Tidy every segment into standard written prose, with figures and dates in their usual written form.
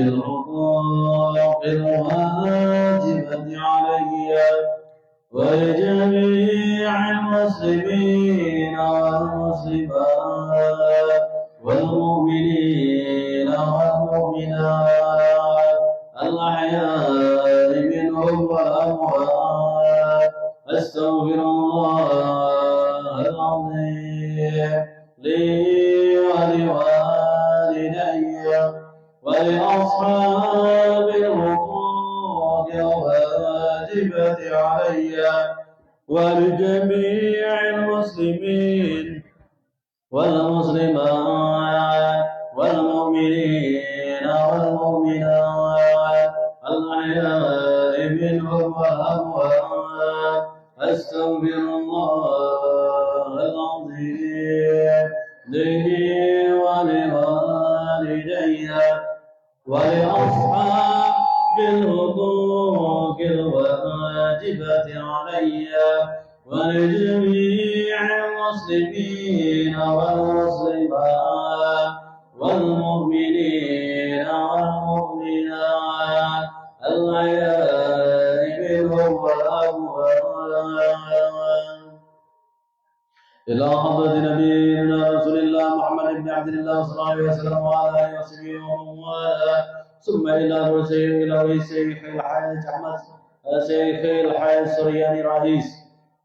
بالحقوق الواجبة علي ولجميع المسلمين والمسلمات والمؤمنين والمؤمنات الأحياء منهم والأموات أستغفر الله العظيم لي ولوالدي ولأصحاب الحقوق الواجبة علي ولجميع المسلمين والمسلمات والمؤمنين والمؤمنات الأحياء منهم والأموات أستغفر الله العظيم لي ولوالدي ولأصحاب الحقوق الواجبة علي ولجميع المسلمين والمسلمات والمؤمنين والمؤمنات الأحياء منهم والأموات إلى حضرة نبينا رسول الله محمد بن عبد الله صلى الله عليه وسلم وعلى آله وصحبه ومن والاه ثم إلى شيخ الحاج أحمد شيخ الحاج السرياني رئيس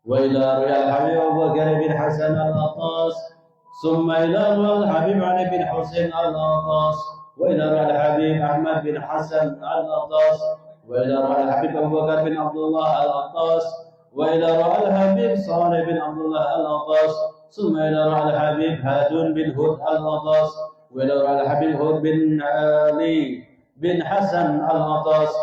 وإلى رؤيا الحبيب أبو بكر بن حسن الأطاس ثم إلى رؤيا الحبيب علي بن حسين الأطاس وإلى رؤيا الحبيب أحمد بن حسن الأطاس وإلى رؤيا الحبيب أبو بكر بن عبد الله الأطاس وإلى رؤيا الحبيب صالح بن عبد الله الأطاس ثم إلى رؤيا الحبيب هادون بن هود الأطاس وإلى رؤيا الحبيب هود بن علي بن حسن الأطاس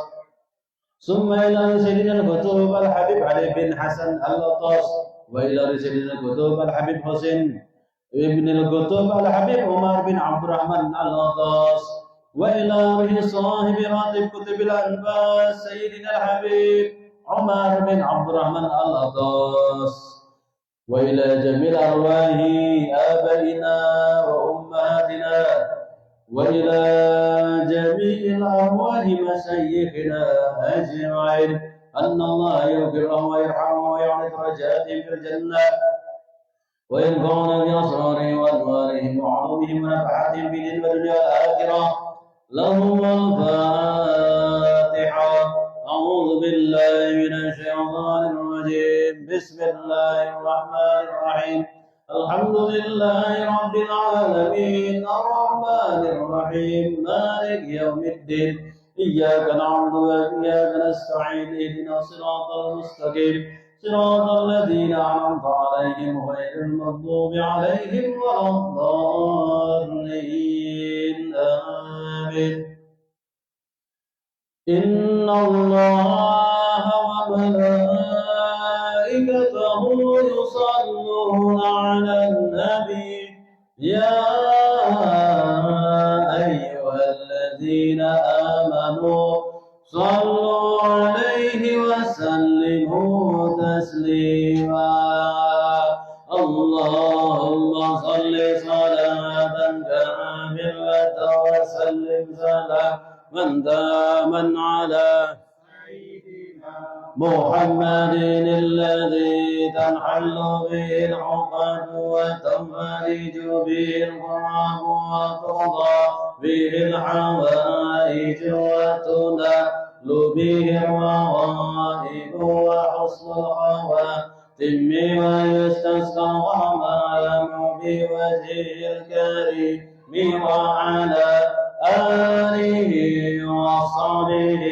ثم إلى سيدنا الكتب الحبيب علي بن حسن الأطاس وإلى سيدنا الكتب الحبيب حسين ابن الكتب الحبيب عمر بن عبد الرحمن الأطاس وإلى صاحب راتب كتب الأنفاس سيدنا الحبيب عمر بن عبد الرحمن الأطاس وإلى جميع أرواح آبائنا وأمهاتنا وإلى جميع الأرواح مشايخنا أجمعين أن الله يغفر لهم ويرحمهم ويعلي درجاتهم في الجنة وينفعنا بأسرارهم وأنوارهم وعلومهم ونفحاتهم في الدين والدنيا والآخرة لهم الفاتحة. أعوذ بالله من الشيطان الرجيم. بسم الله الرحمن الرحيم. الحمد لله رب العالمين الرحمن الرحيم مالك يوم الدين إياك نعبد وإياك نستعين اهدنا الصراط المستقيم صراط الذين أنعمت عليهم غير المغضوب عليهم ولا الضالين آمين. إن الله وملائكته يصلون على النبي يا أيها الذين آمنوا صلوا عليه وسلموا تسليما. اللهم صل صلاة كاملة وسلم سلاما تاما على محمد الذي تنحل به العقد وتنفرج به الكرب وترضى به الحوائج وتنال به الرغائب وحسن الخواتم ويستسقى الغمام بوجهه الكريم وعلى آله وصحبه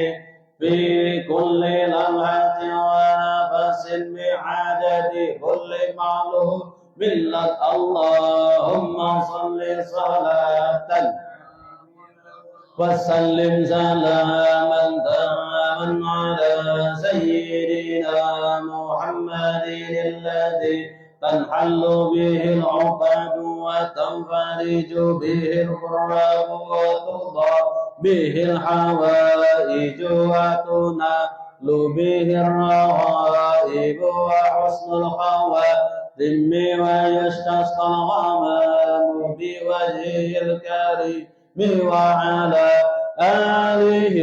في كل لمحة ونفس بعدد كل معلوم لك. اللهم صل صلاة وسلم سلاما تاما على سيدنا محمد الذي تنحل به العقد وتنفرج به الكرب وترضى به الحوائج وتنال به الرغائب وحسن الخواتم ويستسقى الغمام بوجهه الكريم وعلى آله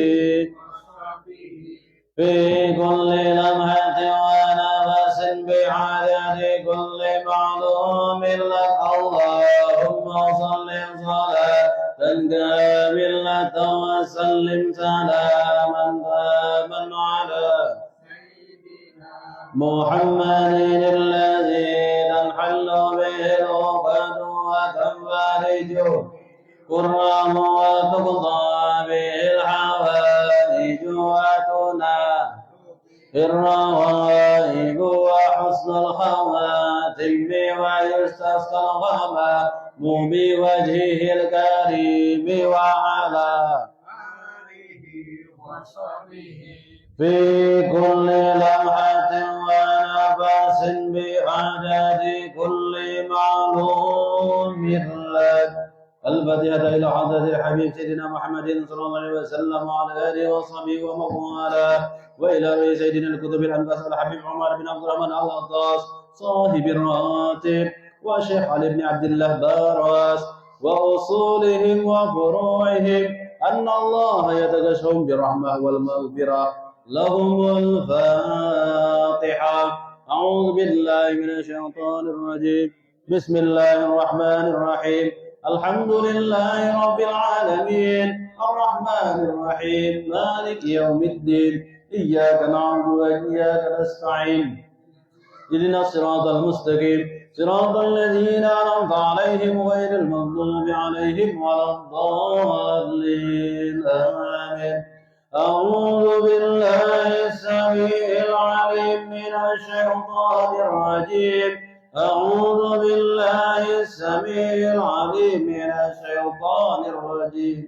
في كل لمحة ونفس بعدد كل معلوم لك اللهم صل صلاة كاملة وسلم سلاما تاما على محمد الذي تنحل به العقد وتنفرج كرم وتقضى به الحوائج وتنال الروائب وحسن الخواتم ويستسقى الغمام بوجهه الكريم وعلى آله وصحبه في كل لمحة ونفس بعدد كل معلوم لك. الفاتحة إلى حضرة الحبيب سيدنا محمد صلى الله عليه وسلم وعلى آله وصحبه ومن والاه، وإلى رئيس سيدنا الكتب الأنفاس الحبيب عمر بن عبد الرحمن العطاس صاحب الراتب، والشيخ علي بن عبد الله باراس، وأصولهم وفروعهم، أن الله يتغشهم بالرحمة والمغفرة. لهم الفاتحة. أعوذ بالله من الشيطان الرجيم. بسم الله الرحمن الرحيم. الحمد لله رب العالمين الرحمن الرحيم مالك يوم الدين إياك نعبد وإياك نستعين اهدنا الصراط المستقيم صراط الذين أنعمت عليهم غير المغضوب عليهم ولا الضالين آمين. أعوذ بالله السميع العليم من الشيطان الرجيم. أعوذ بالله السميع العليم من الشيطان الرجيم.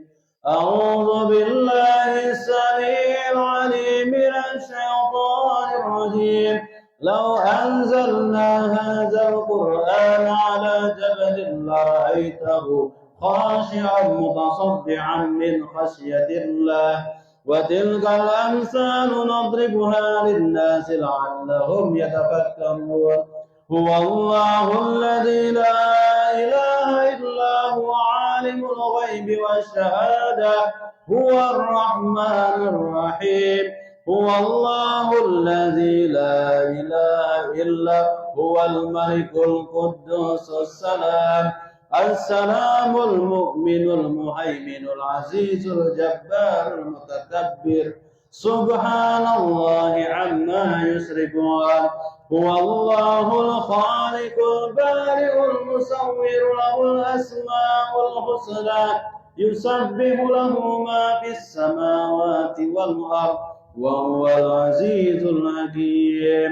أعوذ بالله السميع العليم من الشيطان الرجيم. لو أنزلنا هذا القرآن على جبل لرأيته خاشعا متصدعا من خشية الله. وتلك الأمثال نضربها للناس لعلهم يتفكرون. هو الله الذي لا إله إلا هو عالم الغيب والشهادة هو الرحمن الرحيم. هو الله الذي لا إله إلا هو الملك القدوس السلام المؤمن المهيمن العزيز الجبار المتكبر. سبحان الله عما يشركون. هو الله الخالق البارئ المصور له الأسماء الحسنى يسبح له ما في السماوات والأرض وهو العزيز الحكيم.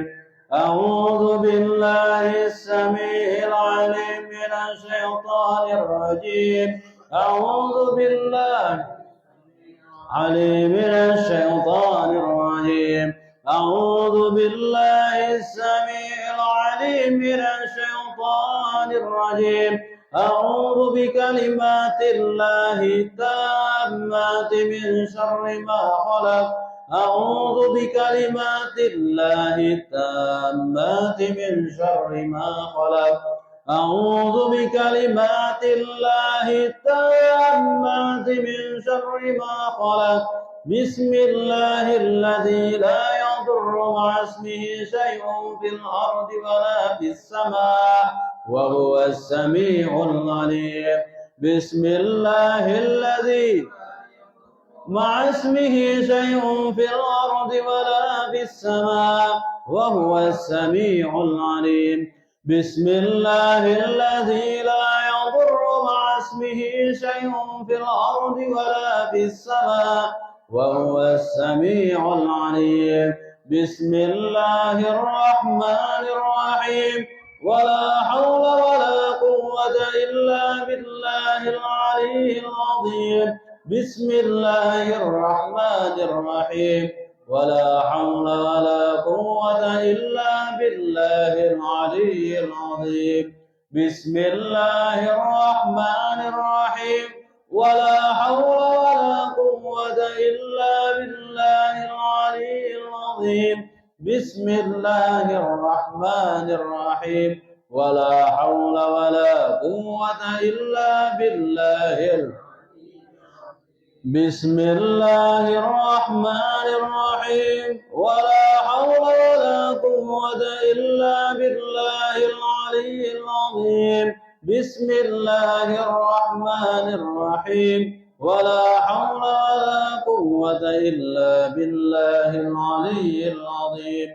أعوذ بالله السميع العليم من الشيطان الرجيم. أعوذ بالله عليم من الشيطان الرجيم. أعوذ بالله السميع العليم من الشيطان الرجيم. أعوذ بكلمات الله التامات من شر ما خلق. أعوذ بكلمات الله التامات من شر ما خلق. أعوذ بكلمات الله التامات من شر ما خلق. بسم الله الذي لا يضر مع اسمه شيء في الأرض ولا في السماء وهو السميع العليم. بسم الله الذي مع اسمه شيء في الأرض ولا في السماء وهو السميع العليم. بسم الله الذي لا يضر مع اسمه شيء في الأرض ولا في السماء وهو السميع العليم. بسم الله الرحمن الرحيم. ولا حول ولا قوة إلا بالله العلي العظيم. بسم الله الرحمن الرحيم. ولا حول ولا قوة إلا بالله العلي العظيم. بسم الله الرحمن الرحيم. ولا حول ولا قوة إلا بالله العلي العظيم. بسم الله الرحمن الرحيم. ولا حول ولا قوة إلا بالله بسم الله الرحمن الرحيم ولا حول ولا قوة إلا بالله العلي العظيم بسم الله الرحمن الرحيم ولا حول ولا قوة إلا بالله العلي العظيم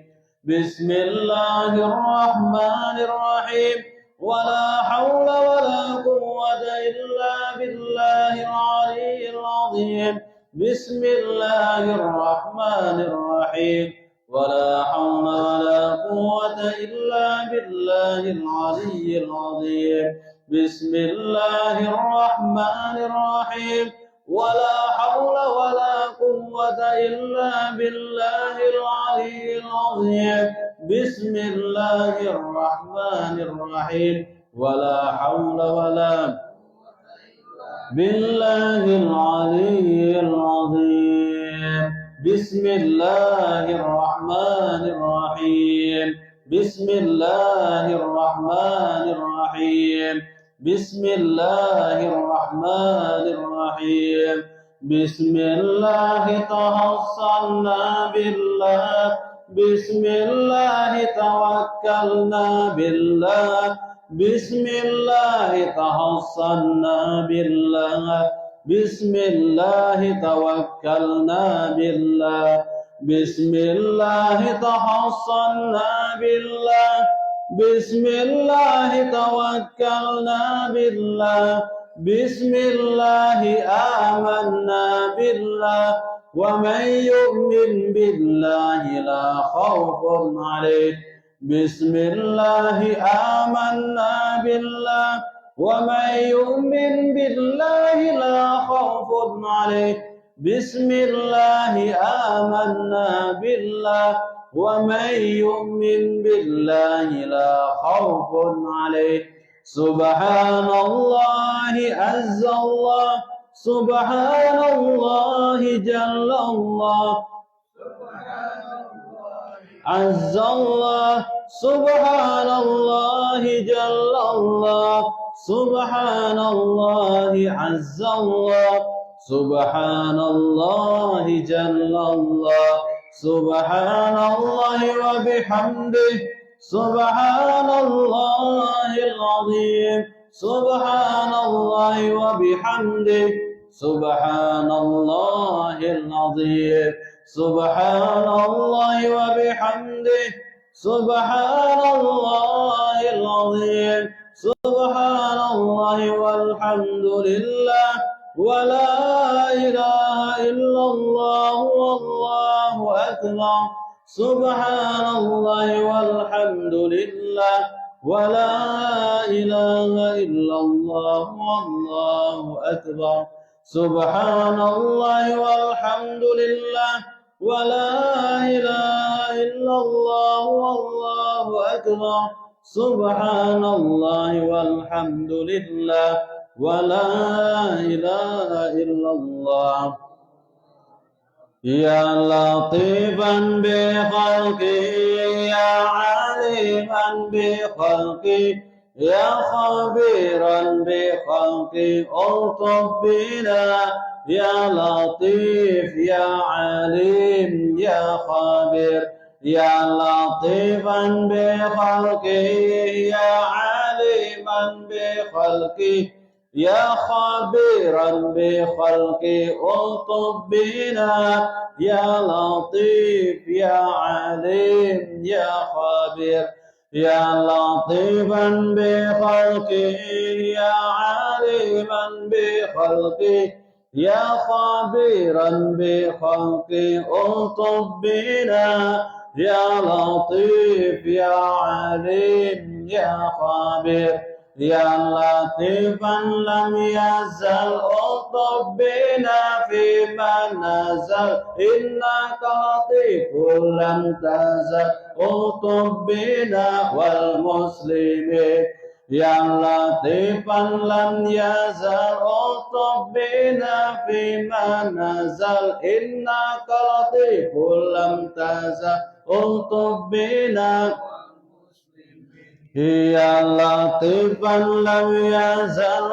بسم الله الرحمن الرحيم ولا حول ولا قوة إلا بالله العلي العظيم بسم الله الرحمن الرحيم ولا حول ولا قوة إلا بالله العلي العظيم بسم الله الرحمن الرحيم ولا حول ولا قوة إلا بالله العلي العظيم بسم الله الرحمن الرحيم ولا حول ولا بالله العلي العظيم بسم الله الرحمن الرحيم بسم الله الرحمن الرحيم بسم الله الرحمن الرحيم بسم الله توصلنا بالله بسم الله توكلنا بالله بسم الله توصلنا بالله بسم الله توكلنا بالله بسم الله توصلنا بالله بسم الله توكلنا بالله بسم الله آمنا بالله ومن يؤمن بالله لا خوف عليه بسم الله آمنا بالله ومن يؤمن بالله لا خوف عليه بسم الله آمنا بالله ومن يؤمن بالله لا خوف عليه سبحان الله عز الله سبحان الله جل الله عز الله سبحان الله جل الله سبحان الله عز الله سبحان الله جل الله سبحان الله وبحمده سبحان الله العظيم سبحان الله وبحمده سبحان الله العظيم سبحان الله وبحمده سبحان الله العظيم سبحان الله والحمد لله ولا إله إلا الله والله أكبر سبحان الله والحمد لله ولا إله إلا الله والله أكبر سبحان الله والحمد لله ولا إله إلا الله والله أكبر سبحان الله والحمد لله ولا إله إلا الله يا لطيفا بخلقه يا عليما بخلقه يا خبيرا بخلقه الطف بنا يا لطيف يا عليم يا خبير يا لطيفا بخلقه يا عليما بخلقه يا خبيرا بخلقه الطف بنا يا لطيف يا عليم يا خبير يا لطيفا بخلقه يا عليما بخلقه يا خبيرا بخلقه الطف بنا يا لطيف يا عليم يا خبير يا لطيفا لم يزل الطف بنا فيما نزل إنك لطيف لم تزل الطف بنا والمسلمين يا لطيفا لم يزل الطف بنا فيما نزل إنك لطيف لم تزل الطف بنا يا لطيفا لم يزل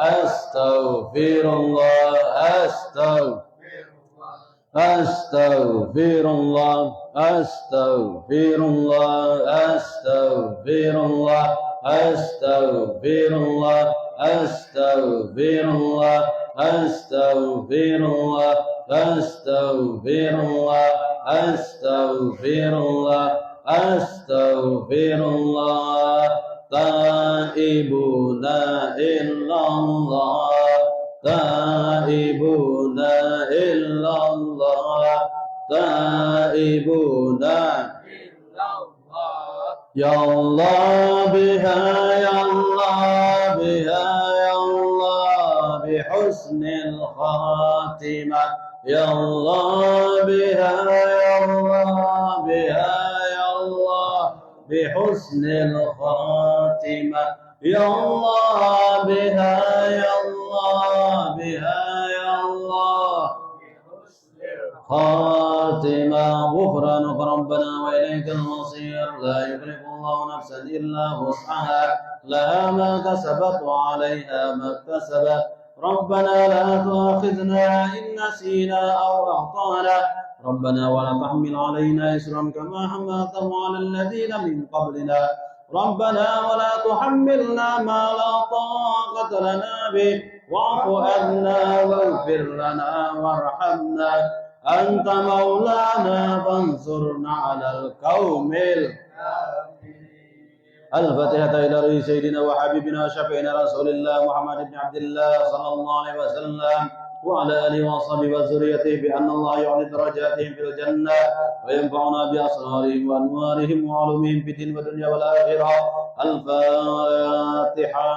Astaghfirullah, astaghfirullah, astaghfirullah, astaghfirullah, astaghfirullah, astaghfirullah, astaghfirullah, astaghfirullah, astaghfirullah, astaghfirullah. Taibuna illallah, taibuna illallah, taibuna illallah. Ya Allah biha, ya Allah biha, ya Allah bihusnil khatimah. Ya Allah biha, ya Allah biha, ya Allah bihusnil khatimah. Ya Allah biha, ya Allah biha, ya Allah خاتمة. غفرانك ربنا وإليك المصير. لا يكلف الله نفسا إلا وسعها، لها ما كسبت وعليها ما اكتسبت. ربنا لا تؤاخذنا إن نسينا أو أخطأنا. ربنا ولا تحمل علينا إصرا كما حملته على الذين من قبلنا. ربنا ولا تحملنا ما لا طاقة لنا به، واعف عنا واغفر لنا وارحمنا. أنت مولانا فانصرنا على القوم الفاتحة إلى رئيس سيدنا وحبيبنا وشفيعنا رسول الله محمد بن عبد الله صلى الله عليه وسلم وعلى آله وصحبه وذريته بأن الله يعلي درجاتهم في الجنة وينفعنا بأسرارهم وأنوارهم وعلومهم في الدين والدنيا والآخرة. الفاتحة.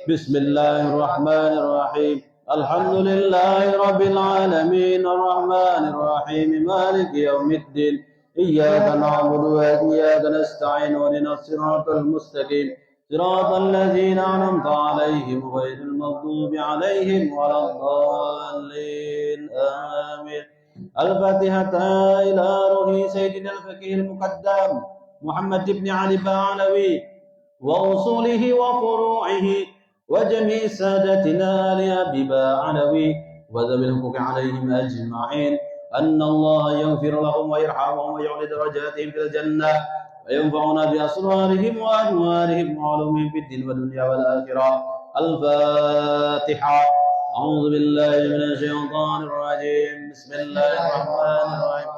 بسم الله الرحمن الرحيم. الحمد لله رب العالمين الرحمن الرحيم مالك يوم الدين. إياك نعبد وإياك نستعين واهدنا الصراط المستقيم صراط الذين أنعمت عليهم غير المغضوب عليهم ولا الضالين آمين. الفاتحة إلى روح سيدنا الفقيه المقدم محمد بن علي بعلوي وأصوله وفروعه وجميع سادتنا لأبي بعلوي وذوي الحقوق عليهم أجمعين. أن الله يغفر لهم ويرحمهم ويعلي درجاتهم في الجنة وينفعنا بأسرارهم وأنوارهم وعلومهم في الدين والدنيا والآخرة. الفاتحة. أعوذ بالله من الشيطان الرجيم. بسم الله الرحمن الرحيم.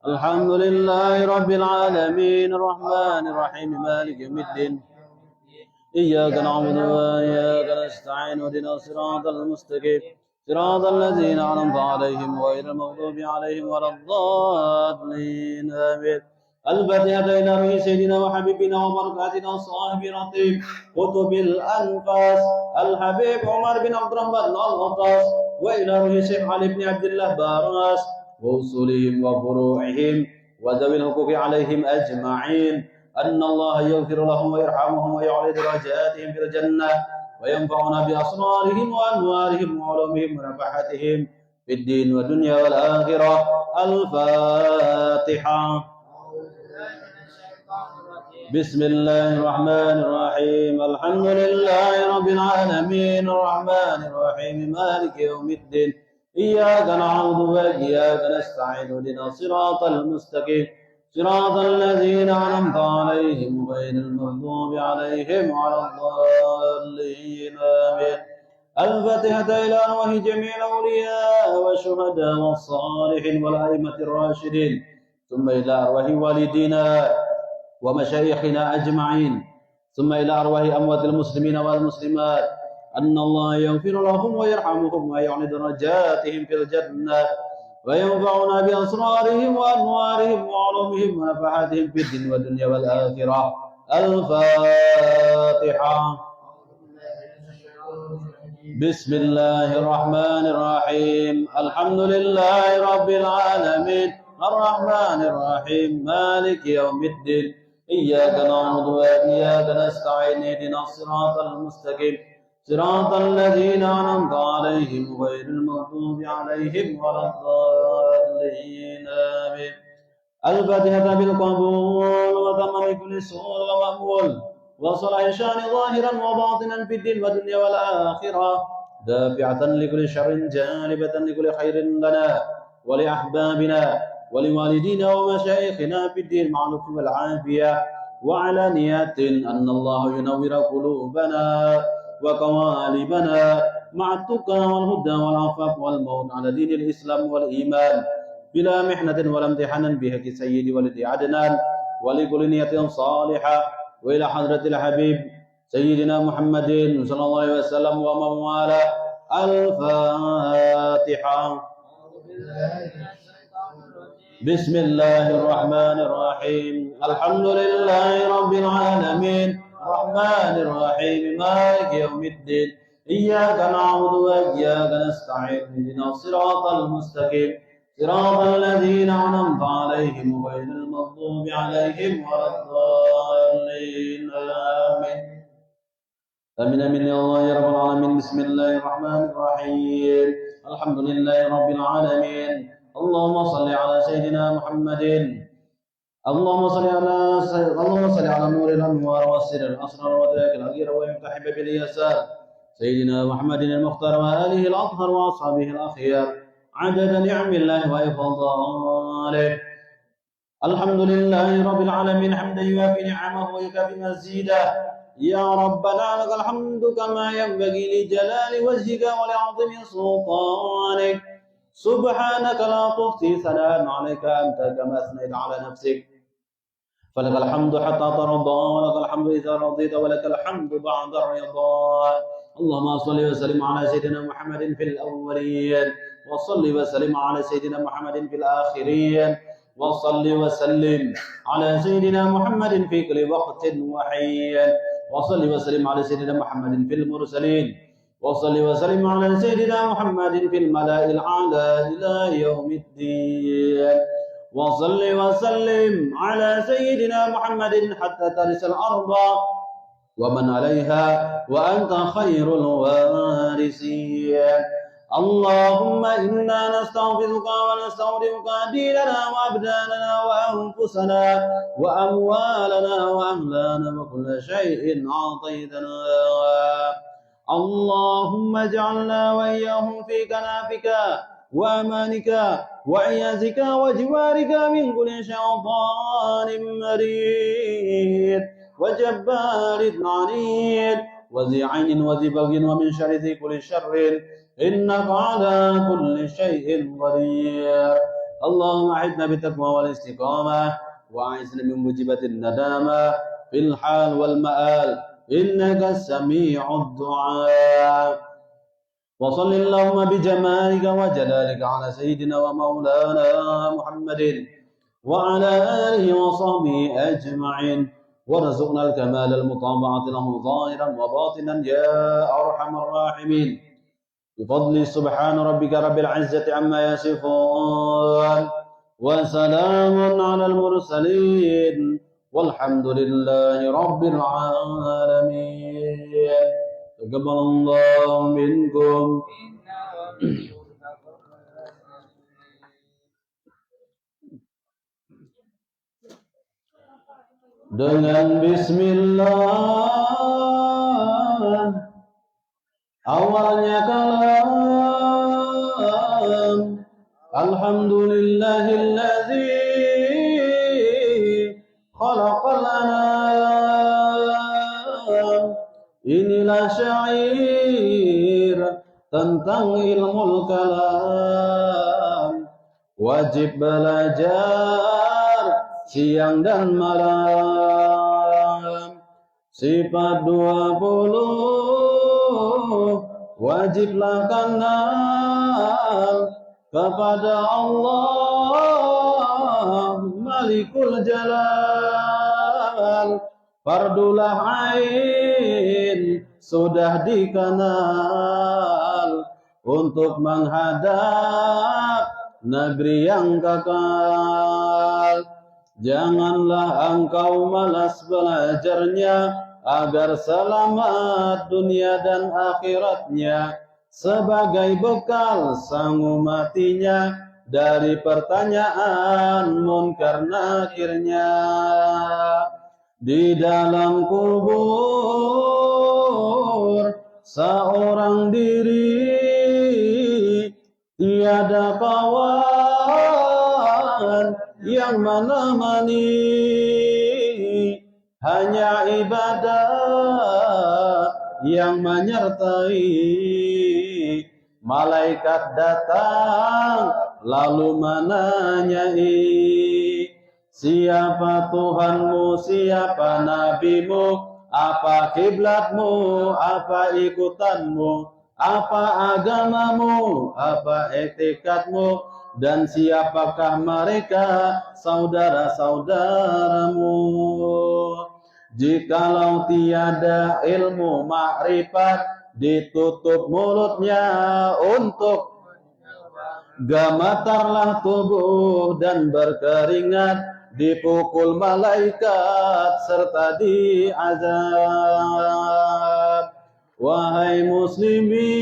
الحمد لله رب العالمين الرحمن الرحيم مالك يوم الدين. إياك نعبد وإياك نستعين اهدنا الصراط المستقيم صراط الذين أنعمت عليهم غير المغضوب عليهم ولا الضالين آمين. الفاتحة إلى روح سيدنا وحبيبنا وبركاتنا صاحب رتيب قطب الأنفاس الحبيب عمر بن عبد الرحمن الغطاس وإلى روح شيخ علي بن عبد الله باراس وأصولهم وفروعهم وذوي الحقوق عليهم أجمعين. أن الله يغفر لهم ويرحمهم ويعلي درجاتهم في الجنة وينفعنا بأسرارهم وأنوارهم وعلومهم ونفحاتهم في الدين والدنيا والآخرة. الفاتحة. بسم الله الرحمن الرحيم. الحمد لله رب العالمين الرحمن الرحيم مالك يوم الدين. إياك نعبد وإياك نستعين اهدنا الصراط المستقيم صراط الذين أنعمت عليهم غير المغضوب عليهم ولا الضالين آمين. الفاتحة إلى أرواح جميع الأولياء والشهداء والصالحين والأئمة الراشدين ثم إلى أرواح والدينا ومشايخنا أجمعين ثم إلى أرواح أموات المسلمين والمسلمات. أن الله يغفر لهم ويرحمهم ويعلي درجاتهم في الجنة وينفعنا بأسرارهم وأنوارهم وعلومهم ونفحاتهم في الدين والدنيا والآخرة. الفاتحة. بسم الله الرحمن الرحيم. الحمد لله رب العالمين الرحمن الرحيم مالك يوم الدين. إياك نعبد وإياك نستعين اهدنا الصراط المستقيم صراط الذين أنعمت عليهم غير المغضوب عليهم ولا الضالين آمين. الفاتحة بالقبول وتمام كل سؤال ومقبول وصلاح شان ظاهرا وباطنا في الدين والدنيا والآخرة، دافعة لكل شر جالبة لكل خير لنا ولأحبابنا ولوالدينا ومشايخنا في الدين مع اللطف والعافية، وعلى نية أن الله ينور قلوبنا وقوالبنا مع التقى والهدى والعفاف والموت على دين الإسلام والإيمان بلا محنة ولا امتحان بحق سيد ولد عدنان ولكل نية صالحة، وإلى حضرة الحبيب سيدنا محمد صلى الله عليه وسلم ومن والاه. الفاتحة. بسم الله الرحمن الرحيم. الحمد لله رب العالمين الرحمن الرحيم مالك يوم الدين، إياك نعبد وإياك نستعين، اهدنا الصراط المستقيم صراط الذين أنعمت عليهم غير المغضوب عليهم ولا الضالين. آمين. آمين آمين يا الله يا رب العالمين. بسم الله الرحمن الرحيم. الحمد لله رب العالمين. اللهم صل على سيدنا محمد. اللهم صل على نور الأنوار والسر الأسرار وذاك الأجير ويمتحب باليسار سيدنا محمد المختار وآله الأطهر وأصحابه الأخيار عدد نعم الله وإفضاله. الحمد لله رب العالمين حمدا يوافي نعمه ويكافي مزيده. يا ربنا لك الحمد كما ينبغي لجلال وجهك ولعظم سلطانك. سبحانك لا تحصي ثناء عليك أنت كما أثنيت على نفسك، فلك الحمد حتى ترضى ولك الحمد إذا رضيت ولك الحمد بعد الرضا. اللهم صل وسلم على سيدنا محمد في الأولين، وصل وسلم على سيدنا محمد في الآخرين، وصل وسلم على سيدنا محمد في كل وقت وحين، وصل وسلم على سيدنا محمد في المرسلين، وصل وسلم على سيدنا محمد في الملأ الأعلى إلى يوم الدين، وصل وسلم على سيدنا محمد حتى ترث الأرض ومن عليها وأنت خير الوارثين. اللهم إنا نستغفرك ونستغفرك ديننا وأبداننا وأنفسنا وأموالنا وأهلنا وكل شيء أعطيتنا. اللهم اجعلنا وإياهم في كنافك وأمانك وعيازك وجوارك من كل شيطان مريد وجبار عنيد وذي عين وذي بغي ومن شر ذي كل شر إنك على كل شيء قدير. اللهم أعذنا بالتقوى والاستقامة وأعذنا من موجبات الندامة في الحال والمآل إنك سميع الدعاء. وصل اللهم بجمالك وجلالك على سيدنا ومولانا محمد وعلى آله وصحبه أجمعين، وارزقنا الكمال المطابعة له ظاهرا وباطنا يا أرحم الراحمين. بفضل سبحان ربك رب العزة عما يصفون وسلام على المرسلين والحمد لله رب العالمين. تقبل الله منكم. Dengan bismillah awalnya kalam, alhamdulillahilladzi khalaqal anam. Inilah syair tentang ilmu kalam, wajib belajar siang dan malam. Sifat 20 wajiblah kenal kepada Allah Malikul Jalal. Fardulah ain sudah dikenal untuk menghadap negeri yang kekal. Janganlah engkau malas belajarnya agar selamat dunia dan akhiratnya, sebagai bekal sanggup matinya dari pertanyaan munkar nakirnya. di dalam kubur seorang diri, tiada kawan yang menemani, hanya ibadah yang menyertai. Malaikat datang lalu menanyai, siapa Tuhanmu, siapa nabimu, apa kiblatmu, apa ikutanmu, apa agamamu, apa etikatmu, dan siapakah mereka saudara-saudaramu. Jikalau tiada ilmu makrifat, ditutup mulutnya untuk gemetarlah tubuh dan berkeringat, dipukul malaikat serta diazab. Wahai muslimin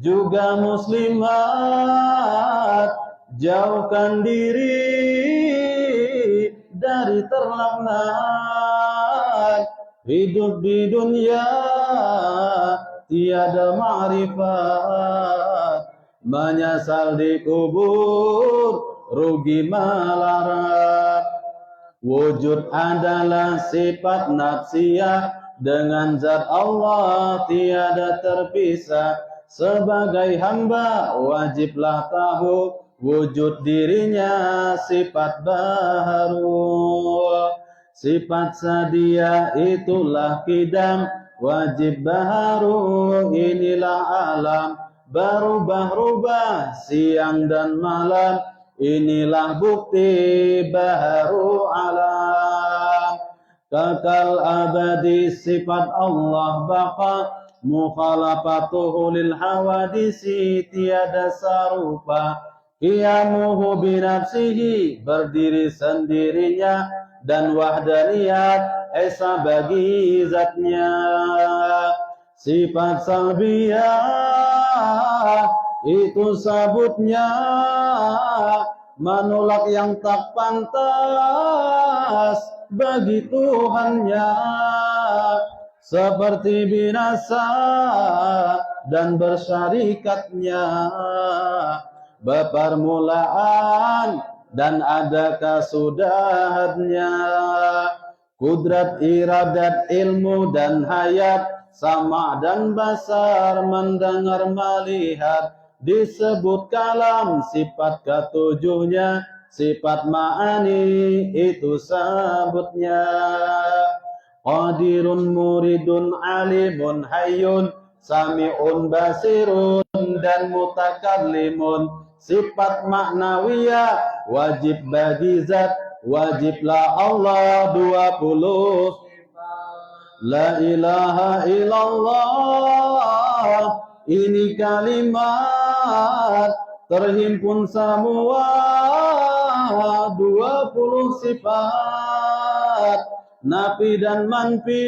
juga muslimat, jauhkan diri dari terlaknat. Hidup di dunia tiada ma'rifat, menyesal di kubur rugi melarat. Wujud adalah sifat nafsiyah, dengan zat Allah tiada terpisah. Sebagai hamba wajiblah tahu wujud dirinya sifat baharu. Sifat sadia itulah kidam, wajib baharu inilah alam. Berubah-ubah siang dan malam, inilah bukti baharu alam. Kekal abadi sifat Allah baqa, mukhalafatuhu lil hawadisi tiada sarupa. Qiyamuhu binafsihi, berdiri sendirinya, dan wahdaniyat esa bagi zatnya. Sifat salbiyah itu sabutnya, menolak yang tak pantas bagi Tuhannya, seperti binasa dan bersyarikatnya, bepermulaan dan ada kesudahannya. Kudrat, iradat, ilmu dan hayat, sama dan basar, mendengar, melihat, disebut kalam. Sifat ketujuhnya sifat ma'ani, itu sabutnya. Qadirun, muridun, alimun, hayyun, sami'un, basirun, dan mutakallimun. Sifat maknawiyah wajib bagi zat, wajiblah Allah 20. La ilaha illallah, ini kalimat terhimpun semua 20 sifat, nafi dan manfi,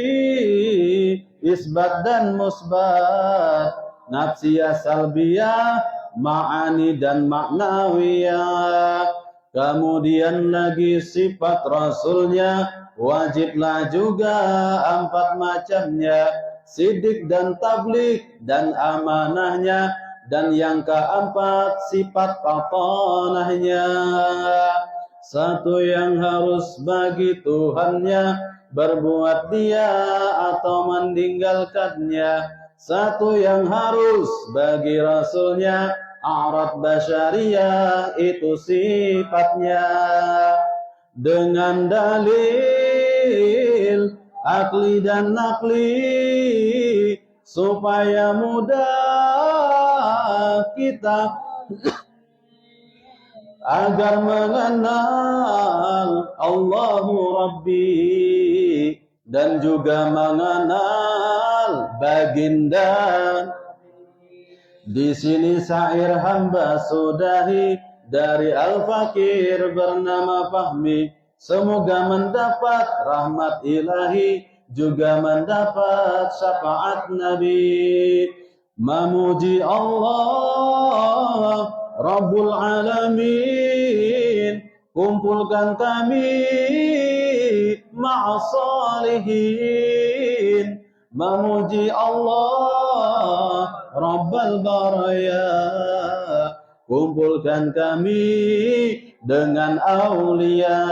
isbat dan musbat, nafsiyah, salbiyah, ma'ani dan maknawiyah. Kemudian lagi sifat Rasulnya, wajiblah juga 4 macamnya, sidik dan tablik dan amanahnya, dan yang keempat sifat patonahnya. Satu yang harus bagi Tuhannya, berbuat dia atau meninggalkannya. Satu yang harus bagi Rasulnya, a'rad basyariyah, itu sifatnya. Dengan dalil akli dan nakli, supaya mudah kita agar mengenal Allahu Rabbi, dan juga mengenal baginda. Di sini syair hamba sudahi dari Al-Fakir bernama Fahmi, semoga mendapat rahmat ilahi, juga mendapat syafaat Nabi. Memuji Allah Rabbul Alamin, kumpulkan kami ma'as salihin. Memuji Allah Rabbal Baraya, kumpulkan kami dengan aulia.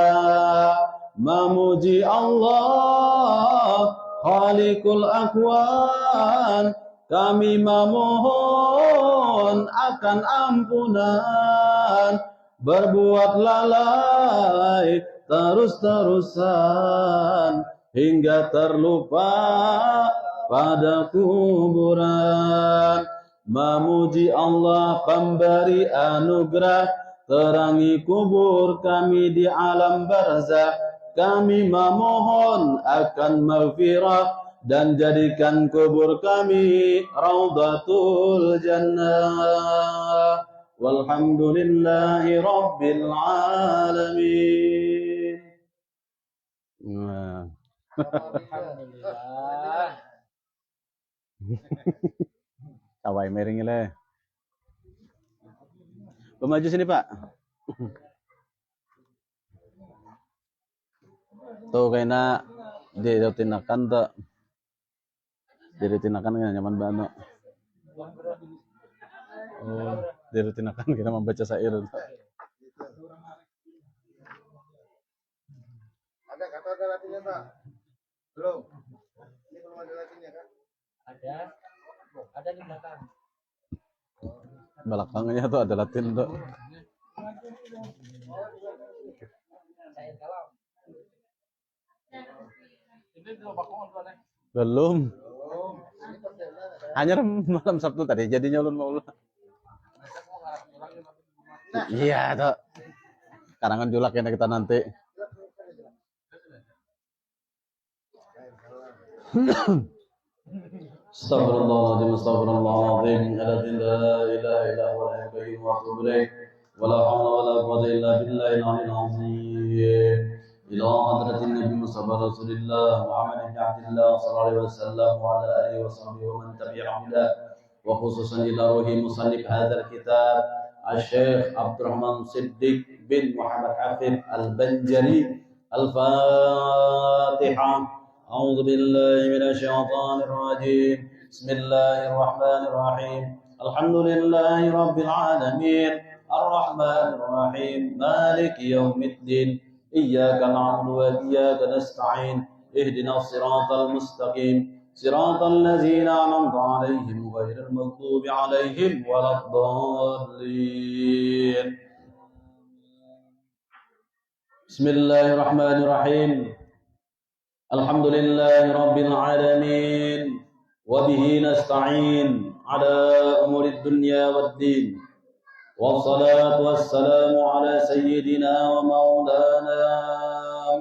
Memuji Allah Khaliqul Akwan, kami memohon akan ampunan. Berbuat lalai terus-terusan hingga terlupa pada kuburan. Memuji Allah pemberi anugerah, terangi kubur kami di alam barzakh. Kami memohon akan maghfirah dan jadikan kubur kami Raudhatul Jannah. Walhamdulillahi Rabbil Alamin. Alhamdulillah. Kawai mering le. Maju sini Pak. Tuh kayaknya dirutinakan tuh. Dirutinakan kan nyaman banget. Oh, dirutinakan kita membaca syair. Ada kata ada latinnya tak? Belum. Ini belum ada latinnya kan? Ada di belakang. Belakangnya tuh ada latin tuh. Saya kalam. Belum. Hanya malam Sabtu tadi jadinya ulun mau. Iya tuh. Karangan julak ya kita nanti. Astaghfirullahaladzim, astaghfirullahaladzim, alladzi la ilaha illa huwa al-hayyul qayyum wa atubu ilaih. Wa la hawla wa la quwwata illa billahil aliyyil azim. Ila hadratin Nabi Mustafa Rasulillah Muhammad bin Abdullah sallallahu alaihi wasallam wa ala alihi wa sahbihi wa man tabi'ahum ila wa khususan ila ruhi musannif hadzal kitab Asy-Syaikh Abdurrahman Siddiq bin Muhammad Hafid Al-Banjari. Al-Fatihah. أعوذ بالله من الشيطان الرجيم بسم الله الرحمن الرحيم الحمد لله رب العالمين الرحمن الرحيم مالك يوم الدين إياك نعبد وإياك نستعين اهدنا الصراط المستقيم صراط الذين أنعمت عليهم غير المغضوب عليهم ولا الضالين بسم الله الرحمن الرحيم الحمد لله رب العالمين وبه نستعين على أمور الدنيا والدين والصلاة والسلام على سيدنا ومولانا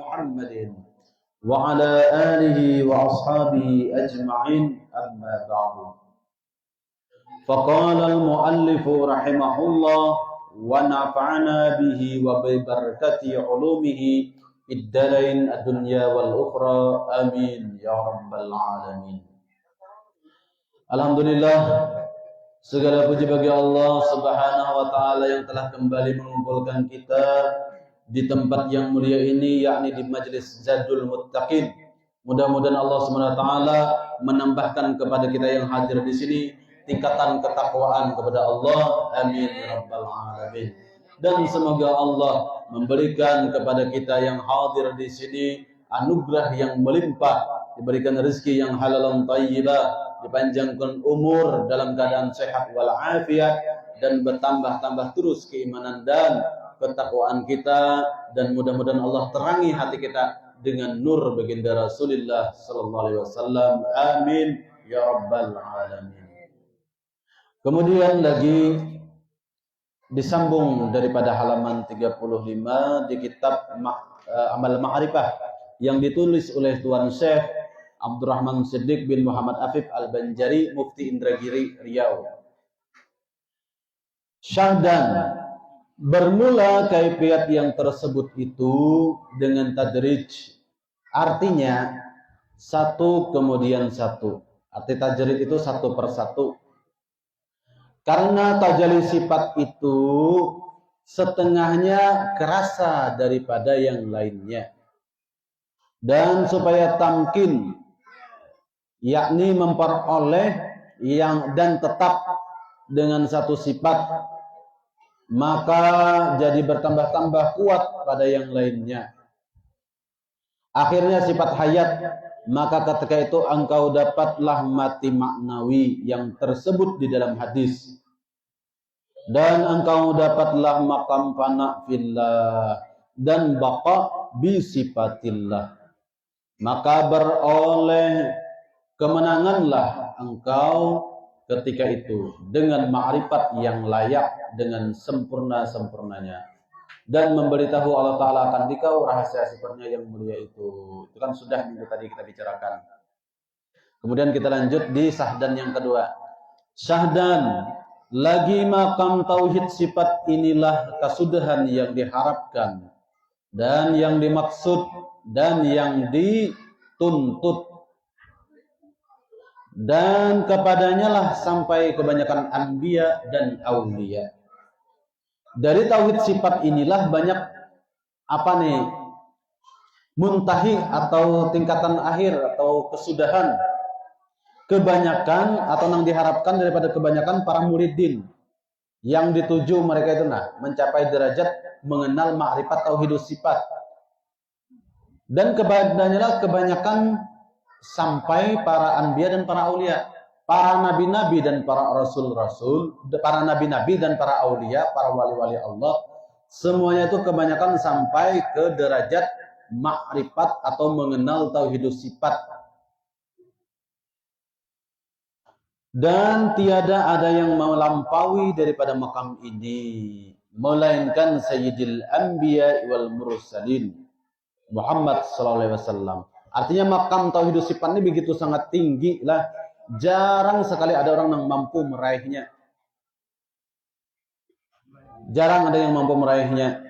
محمد وعلى آله وأصحابه أجمعين أما بعد فقال المؤلف رحمه الله ونفعنا به وببركة علومه Iddarain ad-dunya wal ukhra amin ya rabbal alamin. Alhamdulillah, segala puji bagi Allah Subhanahu wa taala yang telah kembali mengumpulkan kita di tempat yang mulia ini, yakni di Majelis Zadul Muttaqin. Mudah-mudahan Allah Subhanahu wa taala menambahkan kepada kita yang hadir di sini tingkatan ketakwaan kepada Allah. Amin ya rabbal alamin. Dan semoga Allah memberikan kepada kita yang hadir di sini anugerah yang melimpah, diberikan rezeki yang halal dan thayyibah, dipanjangkan umur dalam keadaan sehat walafiat, dan bertambah-tambah terus keimanan dan ketakwaan kita, dan mudah-mudahan Allah terangi hati kita dengan nur baginda Rasulullah sallallahu alaihi wasallam. Amin ya rabbal alamin. Kemudian lagi disambung daripada halaman 35 di kitab Amal Ma'rifah yang ditulis oleh Tuan Syekh Abdurrahman Siddiq bin Muhammad Afif Al-Banjari, Mufti Indragiri Riau. Syahdan, bermula kaifiat yang tersebut itu dengan tadrij, artinya satu kemudian satu. Arti tajrid itu satu persatu. Karena tajalli sifat itu setengahnya kerasa daripada yang lainnya. dan supaya tamkin, yakni memperoleh yang dan tetap dengan satu sifat, maka jadi bertambah-tambah kuat pada yang lainnya. Akhirnya sifat hayat, maka ketika itu engkau dapatlah mati maknawi yang tersebut di dalam hadis. Dan engkau dapatlah maqam fana fillah dan baqa bi sifatillah. Maka beroleh kemenanganlah engkau ketika itu dengan ma'rifat yang layak dengan sempurna-sempurnanya, dan memberitahu Allah Ta'ala akan dikau rahasia sifatnya yang mulia itu. Itu kan sudah minggu tadi kita bicarakan. Kemudian kita lanjut di syahdan yang kedua. Syahdan, lagi makam tauhid sifat inilah kesudahan yang diharapkan dan yang dimaksud dan yang dituntut, dan kepadanya lah sampai kebanyakan anbiya dan aulia. Dari tauhid sifat inilah banyak muntahi atau tingkatan akhir atau kesudahan, kebanyakan atau yang diharapkan daripada kebanyakan para muridin yang dituju mereka itu mencapai derajat mengenal ma'rifat tauhidus sifat. Dan kepadanya kebanyakan sampai para anbiya dan para aulia, para nabi-nabi dan para rasul-rasul, para nabi-nabi dan para aulia, para wali-wali Allah, semuanya itu kebanyakan sampai ke derajat ma'rifat atau mengenal tauhidus sifat. Dan tiada ada yang melampaui daripada makam ini melainkan Sayyidil Anbiya wal Mursalin Muhammad sallallahu alaihi wasallam. Artinya makam tauhidus sifat ini begitu sangat tinggi lah, jarang sekali ada orang yang mampu meraihnya. Jarang ada yang mampu meraihnya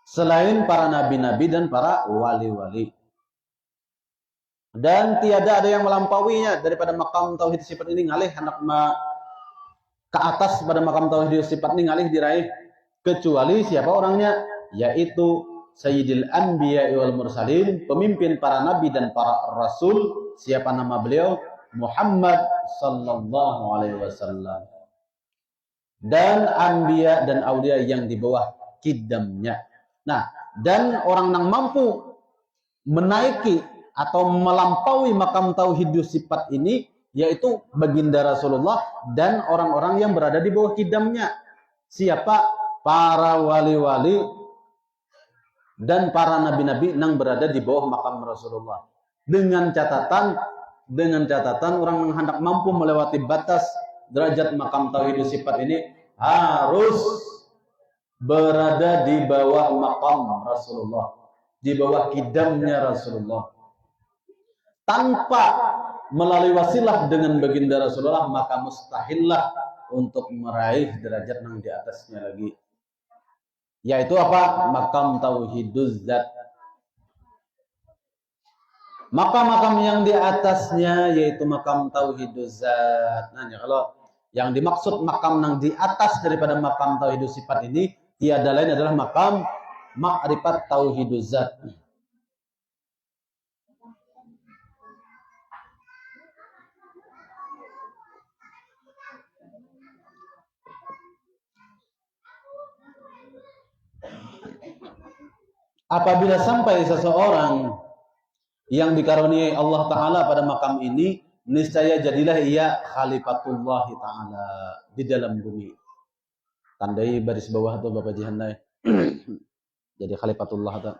selain para nabi-nabi dan para wali-wali. Dan tiada ada yang melampauinya daripada makam tauhid sifat ini ngalih ke atas pada makam tauhid sifat ini ngalih diraih, kecuali siapa orangnya, yaitu Sayyidil Anbiya wal Mursalin, pemimpin para nabi dan para rasul. Siapa nama beliau? Muhammad sallallahu alaihi wasallam. Dan anbiya dan aulia yang di bawah kidamnya. Nah, dan orang yang mampu menaiki atau melampaui makam tauhidus sifat ini yaitu baginda Rasulullah dan orang-orang yang berada di bawah kidamnya. Siapa? Para wali-wali dan para nabi-nabi yang berada di bawah makam Rasulullah. Dengan catatan orang yang hendak mampu melewati batas derajat makam tauhidus sifat ini harus berada di bawah makam Rasulullah, di bawah kidamnya Rasulullah. Tanpa melalui wasilah dengan baginda Rasulullah, maka mustahillah untuk meraih derajat yang di atasnya lagi. Yaitu apa? Makam tauhiduz zat. Makam-makam yang di atasnya yaitu makam tauhiduz zat. Nah, kalau yang dimaksud makam yang di atas daripada makam tauhiduz sifat ini tiada lain adalah makam ma'rifat tauhiduz zat. Apabila sampai seseorang yang dikaruniai Allah Ta'ala pada makam ini, niscaya jadilah ia khalifatullah Ta'ala di dalam bumi. Tandai baris bawah tuh Bapak Jihandai. Jadi khalifatullah Ta'ala.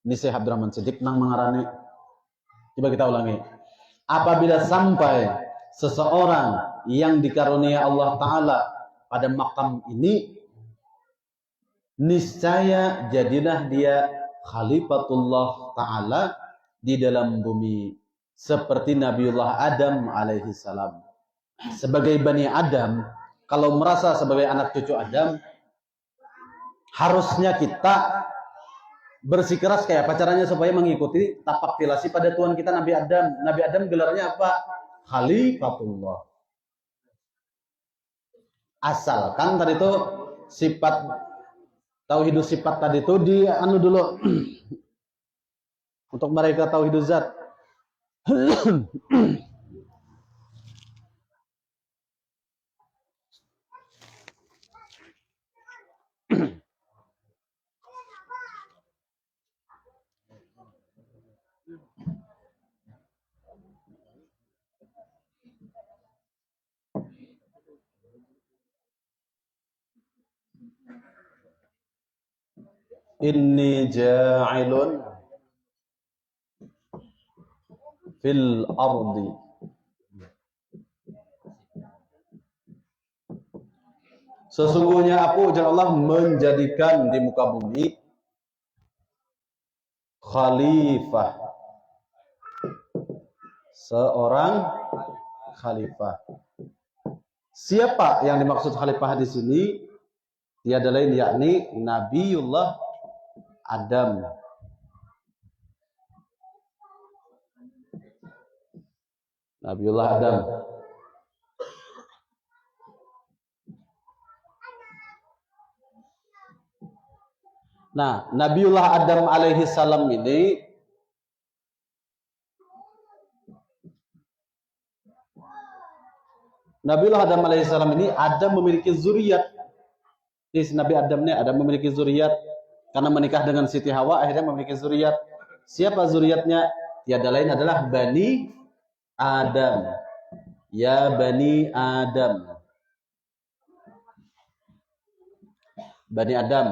Ini Syekh Abdurrahman Siddiq nang mengarani. Coba kita ulangi. Apabila sampai seseorang yang dikaruniai Allah Ta'ala pada makam ini, niscaya jadilah dia khalifatullah Ta'ala di dalam bumi, seperti Nabiullah Adam alaihi salam. Sebagai Bani Adam, kalau merasa sebagai anak cucu Adam, harusnya kita bersikeras kayak apa caranya supaya mengikuti tapak tilasi pada Tuhan kita Nabi Adam. Nabi Adam gelarnya apa? Khalifatullah. Asalkan tadi itu sifat tauhidus sifat tadi itu dulu untuk mereka tauhiduz zat. Inni ja'ilun fil ardi. Sesungguhnya aku, ujar Allah, menjadikan di muka bumi khalifah, seorang khalifah. Siapa yang dimaksud khalifah di sini? Tiada lain yakni Nabiullah Adam. Nabiullah Adam. Nah, Nabiullah Adam alaihi salam ini Adam memiliki zuriat. Nabi Adam ini Adam memiliki zuriat karena menikah dengan Siti Hawa, akhirnya memiliki zuriat. Siapa zuriatnya? Tiada lain adalah Bani Adam. Ya Bani Adam. Bani Adam.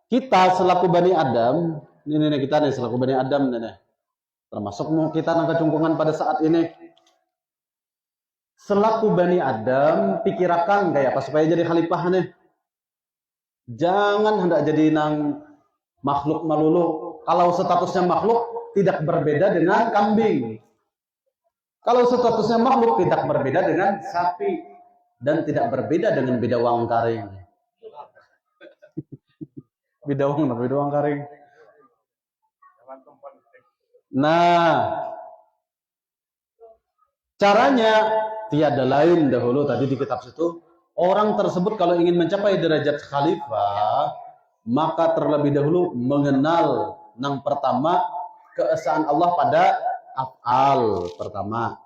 Kita selaku Bani Adam, ini kita nih selaku Bani Adam nih. Termasuk kita nang kecungkungan pada saat ini. Selaku Bani Adam, pikirakan kayak apa supaya jadi khalifah nih. Jangan hendak jadi nang makhluk malulu. Kalau statusnya makhluk tidak berbeda dengan kambing. Kalau statusnya makhluk tidak berbeda dengan sapi dan tidak berbeda dengan bidawang karing. Bidawang karing. Nah, caranya tiada lain dahulu tadi di kitab situ. Orang tersebut kalau ingin mencapai derajat khalifah, maka terlebih dahulu mengenal yang pertama keesaan Allah pada af'al pertama.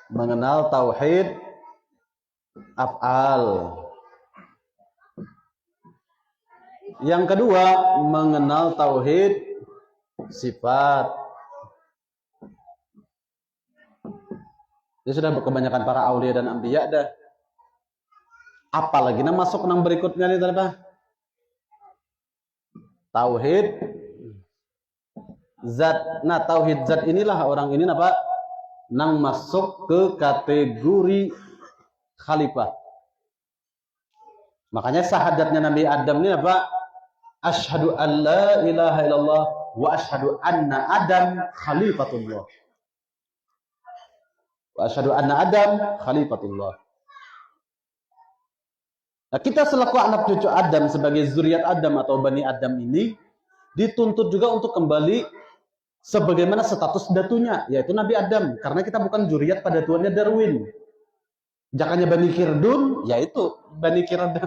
Mengenal tauhid af'al. Yang kedua, mengenal tauhid sifat. Ini sudah kebanyakan para aulia dan anbiya dah. Apalagi masuk nang berikutnya nih tadi. Tauhid zat. Nah, tauhid zat inilah orang ini apa? Nang masuk ke kategori khalifah. Makanya syahadatnya Nabi Adam ini apa? Asyhadu an la ilaha illallah wa asyhadu anna Adam khalifatullah. Wa asyhadu anna Adam khalifatullah. Nah, kita selaku anak cucu Adam sebagai zuriat Adam atau Bani Adam ini dituntut juga untuk kembali sebagaimana status datunya, yaitu Nabi Adam. Karena kita bukan zuriat pada tuannya Darwin. Jakanya Bani Kirdun, yaitu Bani Kirdun.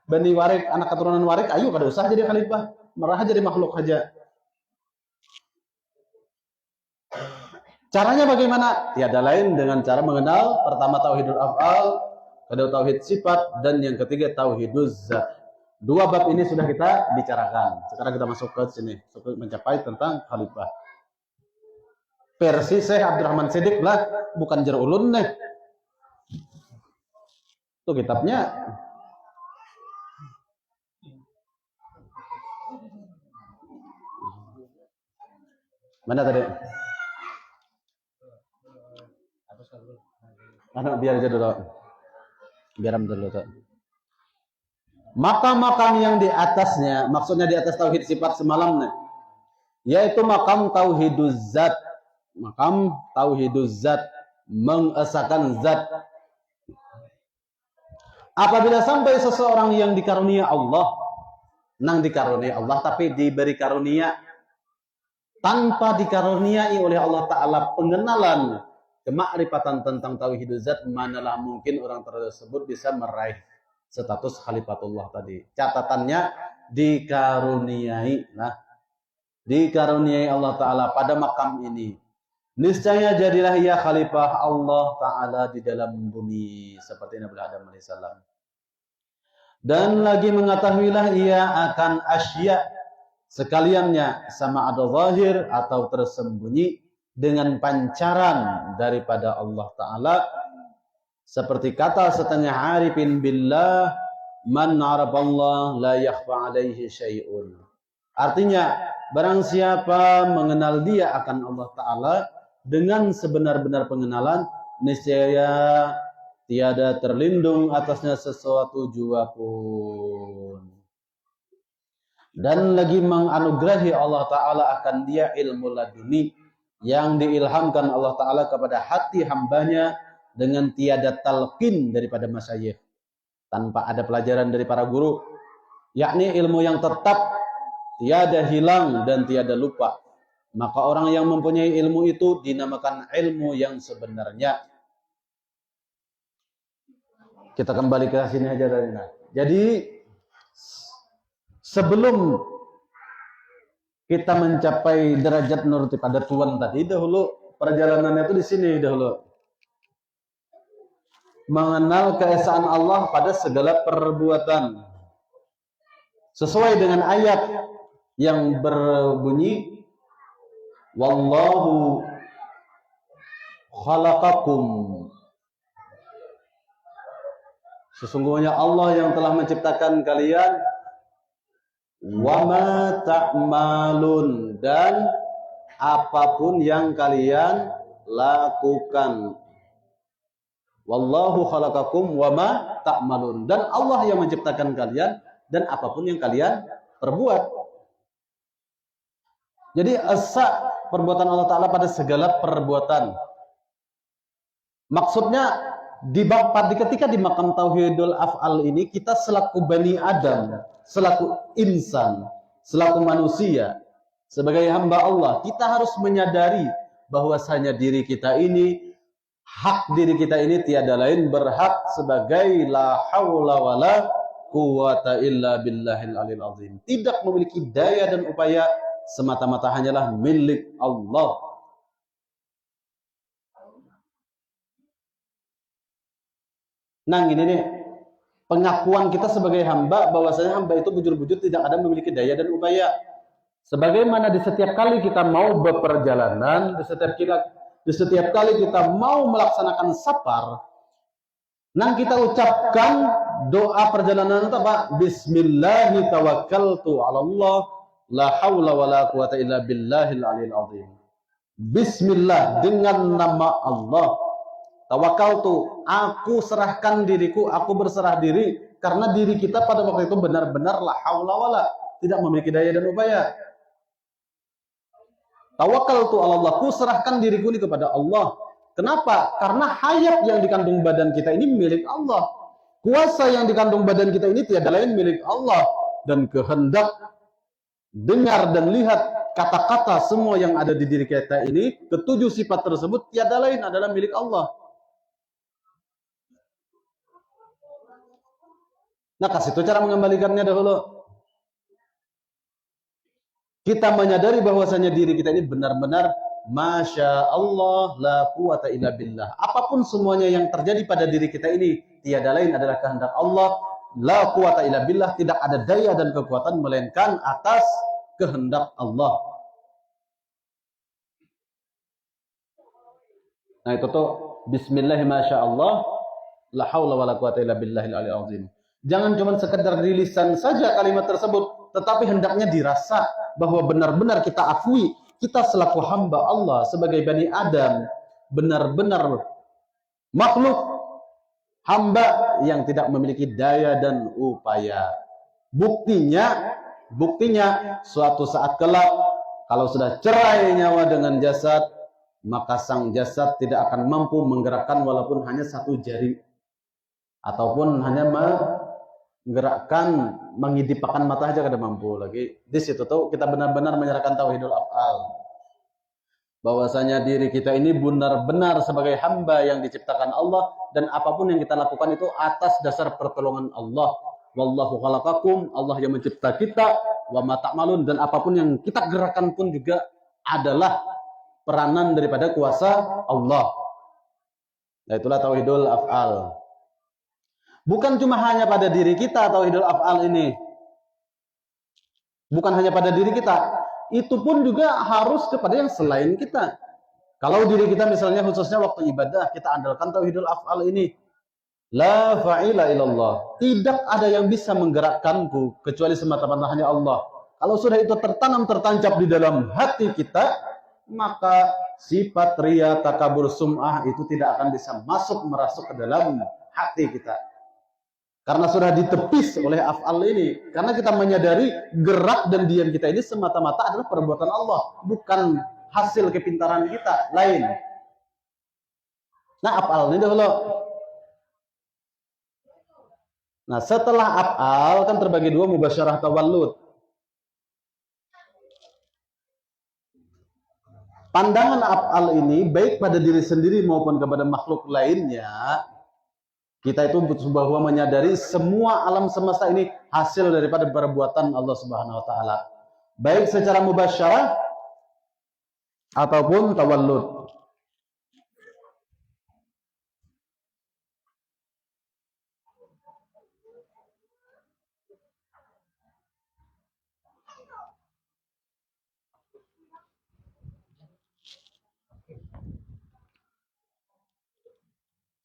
Bani Warik, anak keturunan Warik, ayo kada usah jadi khalifah, merah jadi makhluk saja. Caranya bagaimana? Tiada lain dengan cara mengenal pertama tauhidul af'al, kedua tauhid sifat, dan yang ketiga tauhiduz zat. Dua bab ini sudah kita bicarakan. Sekarang kita masuk ke sini, mencapai tentang khalifah. Versi Syekh Abdurrahman Siddiq lah, bukan jar ulun nih. Itu kitabnya. Mana tadi? Biar aja dulu. Biar dulu tuh. Makam-makam yang di atasnya, maksudnya di atas tauhid sifat semalam nih, yaitu makam tauhiduz zat. Makam tauhiduz zat, mengesahkan zat. Apabila sampai seseorang yang dikarunia Allah, nang dikarunia Allah tapi diberi karunia tanpa dikaruniai oleh Allah Ta'ala pengenalan kemakrifatan tentang tauhiduz zat, manalah mungkin orang tersebut bisa meraih status khalifatullah tadi. Catatannya dikaruniai. Nah, dikaruniai Allah Ta'ala pada makam ini. Niscaya jadilah ia khalifah Allah Ta'ala di dalam bumi. Seperti Nabi Adam AS. Dan lagi mengetahuilah ia akan asya sekaliannya, sama ada zahir atau tersembunyi, dengan pancaran daripada Allah Ta'ala. Seperti kata setengah arifin billah, man arafallah la yakhfa alaihi syai'un. Artinya, barang siapa mengenal dia akan Allah Ta'ala dengan sebenar-benar pengenalan, niscaya tiada terlindung atasnya sesuatu jua pun. Dan lagi menganugerahi Allah Ta'ala akan dia ilmu laduni yang diilhamkan Allah Ta'ala kepada hati hambanya dengan tiada talqin daripada masyayikh, tanpa ada pelajaran dari para guru, yakni ilmu yang tetap, tiada hilang dan tiada lupa. Maka orang yang mempunyai ilmu itu dinamakan ilmu yang sebenarnya. Kita kembali ke sini aja. Jadi sebelum kita mencapai derajat nuruti pada Tuhan tadi, dahulu perjalanannya itu di sini dahulu. Mengenal keesaan Allah pada segala perbuatan. Sesuai dengan ayat yang berbunyi, wallahu khalaqakum. Sesungguhnya Allah yang telah menciptakan kalian, wa ma ta'malun, dan apapun yang kalian lakukan. Wallahu khalaqakum wa ma ta'malun, dan Allah yang menciptakan kalian dan apapun yang kalian perbuat. Jadi asa perbuatan Allah Ta'ala pada segala perbuatan. Maksudnya ketika di makam tauhidul af'al ini, kita selaku Bani Adam, selaku insan, selaku manusia, sebagai hamba Allah, kita harus menyadari bahwasanya diri kita ini, hak diri kita ini tiada lain berhak sebagai la haula wala quwata illa billahil alil azim. Tidak memiliki daya dan upaya, semata-mata hanyalah milik Allah. Nah ini nih, pengakuan kita sebagai hamba, bahwasanya hamba itu bujur-bujur tidak ada memiliki daya dan upaya. Sebagaimana di setiap kali kita mau berperjalanan, di setiap kali kita mau melaksanakan safar, nah kita ucapkan doa perjalanan itu apa? Bismillahi tawakkaltu ala Allah, la haula wala quwata illa billahil aliyil azim. Bismillah, dengan nama Allah. Tawakkaltu, aku serahkan diriku, aku berserah diri, karena diri kita pada waktu itu benar-benar la haula wala, tidak memiliki daya dan upaya. Tawakkaltu ala Allah, ku serahkan diriku ini kepada Allah. Kenapa? Karena hayat yang dikandung badan kita ini milik Allah. Kuasa yang dikandung badan kita ini tiada lain milik Allah. Dan kehendak, dengar dan lihat kata-kata semua yang ada di diri kita ini, ketujuh sifat tersebut tiada lain adalah milik Allah. Nah, kasih itu cara mengembalikannya dahulu. Kita menyadari bahwasanya diri kita ini benar-benar Masya Allah la quwata illa billah. Apapun semuanya yang terjadi pada diri kita ini tiada lain adalah kehendak Allah. La quwata illa billah, tidak ada daya dan kekuatan melainkan atas kehendak Allah. Nah itu tuh Bismillah Masya Allah la haula wala quwata illa billahil aliyil azim. Jangan cuma sekedar di lisan saja kalimat tersebut, tetapi hendaknya dirasa bahwa benar-benar kita akui, kita selaku hamba Allah, sebagai Bani Adam, benar-benar makhluk hamba yang tidak memiliki daya dan upaya. Buktinya suatu saat kelak, kalau sudah cerai nyawa dengan jasad, maka sang jasad tidak akan mampu menggerakkan walaupun hanya satu jari, ataupun hanya menggerakkan, mengidipkan mata aja kada mampu lagi. Di situ tuh kita benar-benar menyerahkan tauhidul af'al. bahwasanya diri kita ini benar-benar sebagai hamba yang diciptakan Allah, dan apapun yang kita lakukan itu atas dasar pertolongan Allah. Wallahu khalaqakum, Allah yang mencipta kita, wa ma ta'malun, dan apapun yang kita gerakan pun juga adalah peranan daripada kuasa Allah. Nah, itulah tauhidul af'al. Bukan cuma hanya pada diri kita tauhidul af'al ini. Bukan hanya pada diri kita, itu pun juga harus kepada yang selain kita. Kalau diri kita misalnya khususnya waktu ibadah, kita andalkan tauhidul af'al ini. La fa'ila illallah. Tidak ada yang bisa menggerakkanku kecuali semata-mata hanya Allah. Kalau sudah itu tertanam, tertancap di dalam hati kita, maka sifat riya, takabur, sum'ah itu tidak akan bisa merasuk ke dalam hati kita. Karena sudah ditepis oleh af'al ini. Karena kita menyadari gerak dan diam kita ini semata-mata adalah perbuatan Allah, bukan hasil kepintaran kita lain. Nah, af'al ini dahulu. Nah, setelah af'al kan terbagi dua, mubasyarah, tawallud. Pandangan af'al ini baik pada diri sendiri maupun kepada makhluk lainnya, kita itu bahwa menyadari semua alam semesta ini hasil daripada perbuatan Allah Subhanahu wa taala. Baik secara mubasyarah ataupun tawallud.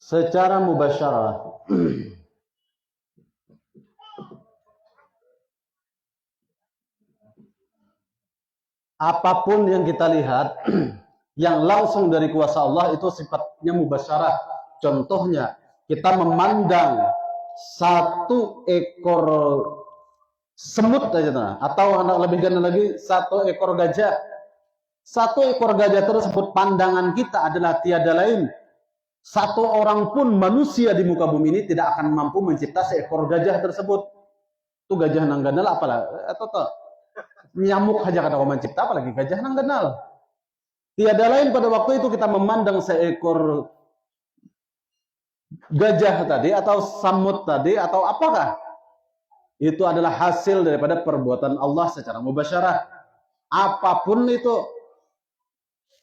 Secara mubasyarah, apapun yang kita lihat yang langsung dari kuasa Allah itu sifatnya mubasyarah. Contohnya, kita memandang satu ekor semut aja, atau lebih ganda lagi satu ekor gajah. Satu ekor gajah tersebut, pandangan kita adalah tiada lain. Satu orang pun manusia di muka bumi ini tidak akan mampu mencipta seekor gajah tersebut. Itu gajah nang ganal apalah atau nyamuk aja kada mau mencipta, apalagi gajah nang ganal. Tiada lain pada waktu itu kita memandang seekor gajah tadi atau samut tadi atau apakah itu adalah hasil daripada perbuatan Allah secara mubasyarah. Apapun itu,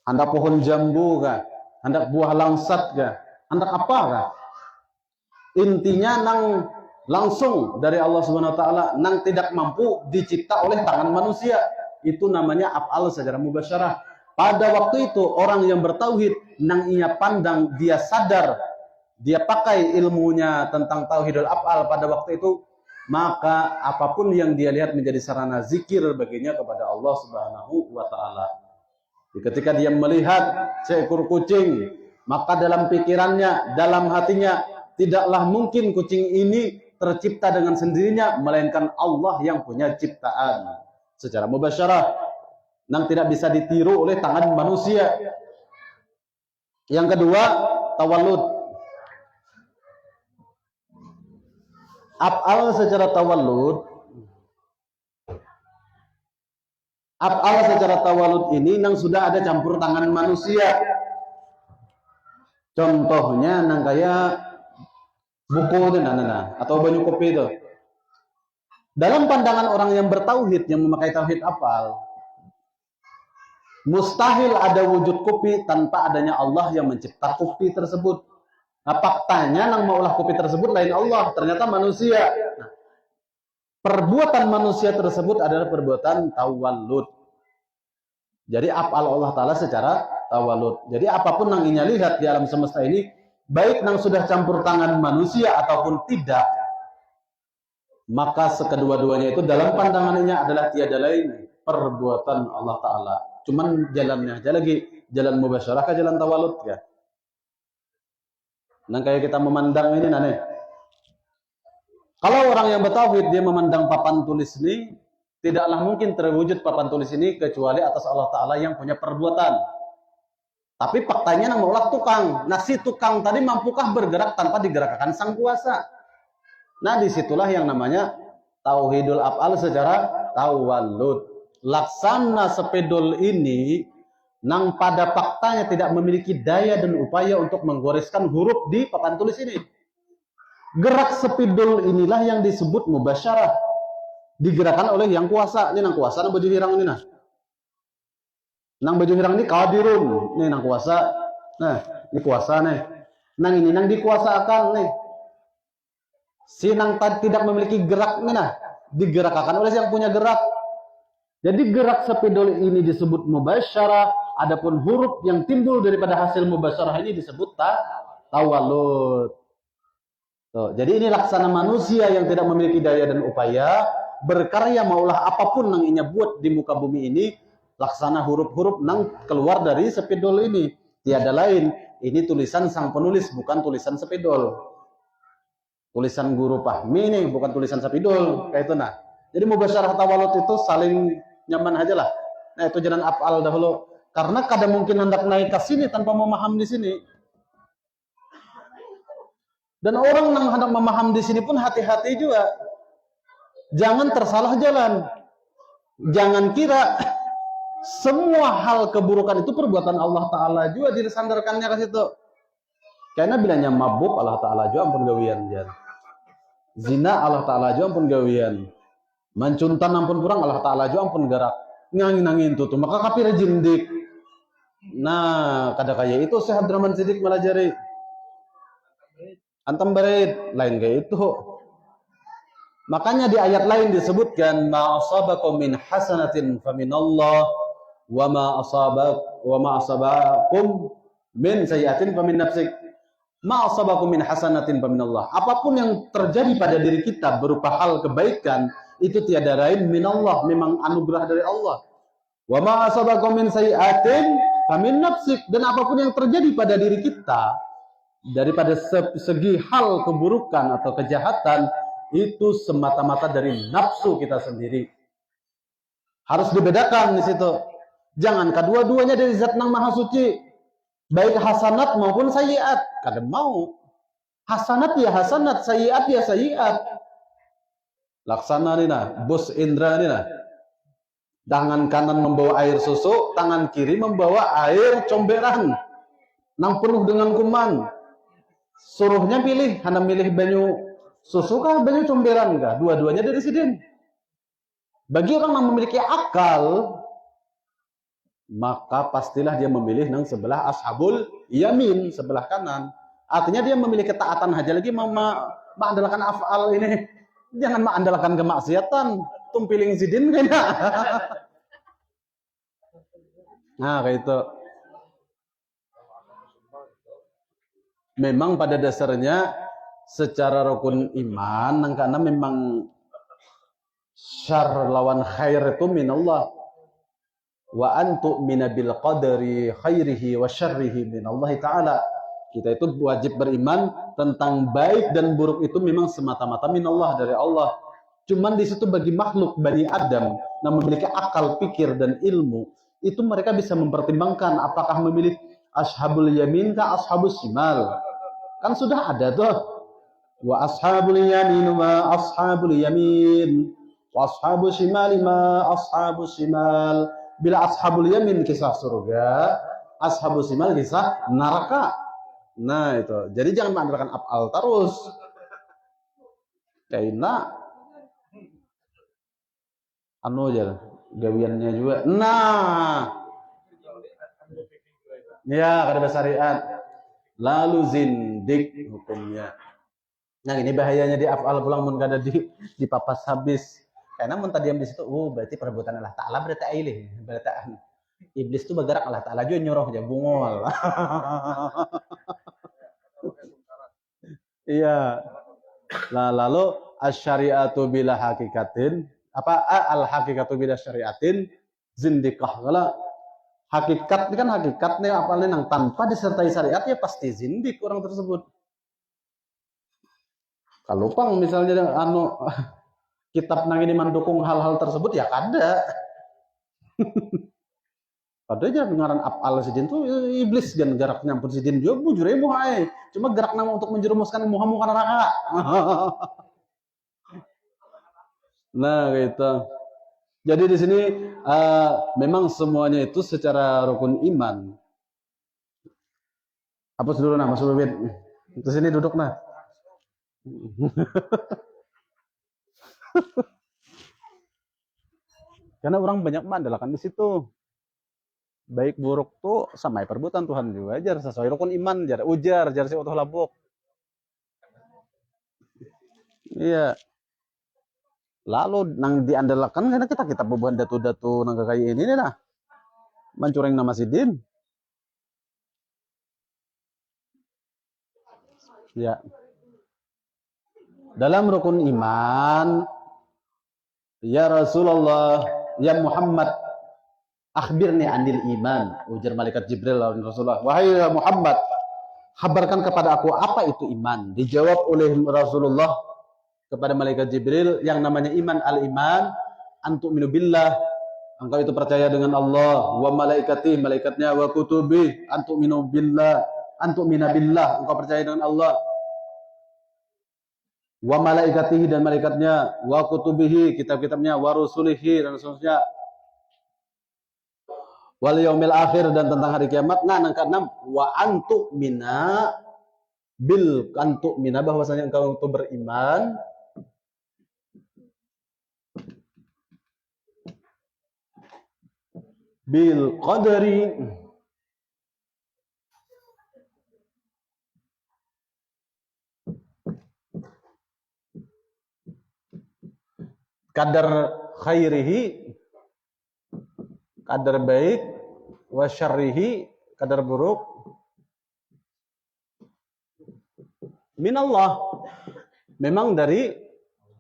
hendak pohon jambu kah, hendak buah langsat kah, hendak apa kah, intinya nang langsung dari Allah Subhanahu wa taala, nang tidak mampu dicipta oleh tangan manusia, itu namanya af'al secara mubasyarah. Pada waktu itu orang yang bertauhid, nang ia pandang, dia sadar, dia pakai ilmunya tentang tauhidul af'al pada waktu itu, maka apapun yang dia lihat menjadi sarana zikir baginya kepada Allah Subhanahu wa taala. Ketika dia melihat seekor kucing, maka dalam pikirannya, dalam hatinya, tidaklah mungkin kucing ini tercipta dengan sendirinya, melainkan Allah yang punya ciptaan. Secara mubasyarah, yang tidak bisa ditiru oleh tangan manusia. Yang kedua, tawallud. Af'al secara tawallud, af'al secara tawallud ini nang sudah ada campur tangan manusia. Contohnya nang kayak buku itu atau banyu kopi itu. Dalam pandangan orang yang bertauhid, yang memakai tauhid af'al, mustahil ada wujud kopi tanpa adanya Allah yang mencipta kopi tersebut. Nah, faktanya nang maulah kopi tersebut lain Allah, ternyata manusia. Nah, perbuatan manusia tersebut adalah perbuatan tawallud. Jadi af'al Allah Ta'ala secara tawallud. Jadi apapun yang inya lihat di alam semesta ini, baik yang sudah campur tangan manusia ataupun tidak, maka sekedua-duanya itu dalam pandangannya adalah tiada lain perbuatan Allah Ta'ala. Cuman jalannya aja lagi, jalan mubasyarah ke jalan tawallud ya. Nah kayak kita memandang ini nane. Kalau orang yang bertauhid dia memandang papan tulis ini, tidaklah mungkin terwujud papan tulis ini kecuali atas Allah Ta'ala yang punya perbuatan. Tapi faktanya nang mengolah tukang. Nah si tukang tadi mampukah bergerak tanpa digerakkan sang kuasa? Nah disitulah yang namanya tauhidul af'al secara tawallud. Laksana sepedol ini Nang pada faktanya tidak memiliki daya dan upaya untuk menggoreskan huruf di papan tulis ini. Gerak spidol inilah yang disebut mubasyarah. Digerakkan oleh yang kuasa. Ini nang kuasa nang baju hirang ini nah. Nang baju hirang ini kadirun. Ini nang kuasa. Nah, ini kuasa nih. Nang ini nang dikuasakan nih. Si nang tidak memiliki gerak nih nah. Digerakkan oleh yang punya gerak. Jadi gerak spidol ini disebut mubasyarah. Adapun huruf yang timbul daripada hasil mubasyarah ini disebut tawalud. Tuh, jadi ini laksana manusia yang tidak memiliki daya dan upaya berkarya maulah apapun yang inya buat di muka bumi ini, laksana huruf-huruf nang keluar dari spidol ini. Tiada lain, ini tulisan sang penulis, bukan tulisan spidol. Tulisan guru Fahmi ini, bukan tulisan spidol. Kayak itu nah. Jadi mubasyarah tawalud itu saling nyaman aja lah. Nah itu jangan af'al dahulu. Karena kadang mungkin hendak naik ke sini tanpa memaham di sini. Dan orang yang hendak memaham di sini pun hati-hati juga. Jangan tersalah jalan. Jangan kira semua hal keburukan itu perbuatan Allah Ta'ala juga disandarkannya ke situ. Karena bilangnya mabuk Allah Ta'ala juga ampun gawian. Zina Allah Ta'ala juga ampun gawian. Mancuntan ampun kurang Allah Ta'ala juga ampun gerak. Ngangin-ngangin tuh. Maka kafir jindik. Nah, kada kaya itu Syekh Abdurrahman Siddiq melajari. Antam berit, lain kayak itu. Makanya di ayat lain disebutkan ma asabakum min hasanatin faminallah wa ma asabakum min sayyi'atin famin nafsik. Ma asabakum min hasanatin faminallah. Apapun yang terjadi pada diri kita berupa hal kebaikan itu tiada lain minallah, memang anugerah dari Allah. Wa ma asabakum min sayyi'atin famin nafsik, dan apapun yang terjadi pada diri kita daripada segi hal keburukan atau kejahatan itu semata-mata dari nafsu kita sendiri. Harus dibedakan di situ. Jangan kedua-duanya dari zat nang maha suci. Baik hasanat maupun sayyiat. Kada mau. Hasanat ya hasanat, sayyiat ya sayyiat. Laksana nih nah, Bos Indra nih nah. Tangan kanan membawa air susu, tangan kiri membawa air comberan. Nang penuh dengan kuman. Suruhnya pilih, hendak milih banyu susu kah, banyu comberan kah? Dua-duanya dari sidin. Bagi orang yang memiliki akal, maka pastilah dia memilih nang sebelah ashabul yamin, sebelah kanan. Artinya dia memiliki ketaatan aja lagi mengandalkan af'al ini. Jangan mengandalkan kemaksiatan, tumpiling sidin kayaknya. Nah, kayak itu. Memang pada dasarnya secara rukun iman karena memang syar lawan khair itu minallah wa antu minabil qadari khairihi wa syarrihi minallahi ta'ala. Kita itu wajib beriman tentang baik dan buruk itu memang semata-mata minallah, dari Allah. Cuman di situ bagi makhluk Bani Adam yang memiliki akal, pikir dan ilmu, itu mereka bisa mempertimbangkan apakah memilih ashabul yamin kah ashabus shimal. Kan sudah ada tuh. Wa ashabul yamin ma ashabul yamin. Wa ashabus shimal ma ashabus shimal. Bila ashabul yamin kisah surga, ashabus shimal kisah neraka. Nah itu. Jadi jangan mengandalkan af'al terus. Karena anu aja gawiannya juga. Nah. Ya, kada syariat. Lalu zindik hukumnya. Nah, ini bahayanya di af'al pulang mun kada di papas habis. Karena mun tadiam di situ, berarti perbuatan Allah Ta'ala berarti ailih, berarti iblis itu bergerak Allah Ta'ala juga nyuruh aja bungol. Iya. Nah, lalu asyariatu bila hakikatin, apa al hakikatu bila syariatin zindikah. Kalau hakikat ini kan hakikatnya apalnya nang tanpa disertai syariat ya pasti zindik orang tersebut. Kalau pang misalnya anu kitab nang ini mendukung hal-hal tersebut ya kada. Padahal dengaran af'al sidin tuh iblis dan gerak nyampur sidin juga bujur muhai. Cuma gerak nama untuk menjerumuskan muhamu kana neraka. Nah gitu. Jadi di sini memang semuanya itu secara rukun iman. Hapus dulu nah, Mas Bibit. Di sini duduk nah. Karena orang banyak mandalakan di situ. Baik buruk tuh sama perbuatan Tuhan juga jar sesuai rukun iman jar ujar si otoh labuk. Iya. Lalu nang diandalkan karena kita beban datu-datu nang kayak ini nah. Mancureng nama sidin. Ya. Dalam rukun iman ya Rasulullah ya Muhammad akhbirni anil iman, ujar malaikat Jibril lawan Rasulullah. Wahai Muhammad, kabarkan kepada aku apa itu iman. Dijawab oleh Rasulullah kepada malaikat Jibril, yang namanya iman al-iman antu minu billah, engkau itu percaya dengan Allah, wa malaikati, malaikatnya, wa kutubi, antu minu billah, antu mina billah, engkau percaya dengan Allah, wa malaikatihi, dan malaikatnya, wa kutubihi, kitab-kitabnya, wa rusulihi, dan seterusnya, wal yaumil akhir, dan tentang hari kiamat. Nah, yang keenam, wa antu mina bil, antu mina bahwasanya engkau itu beriman bil qadari kadar khairihi, kadar baik, wa syarrihi, kadar buruk, minallah, memang dari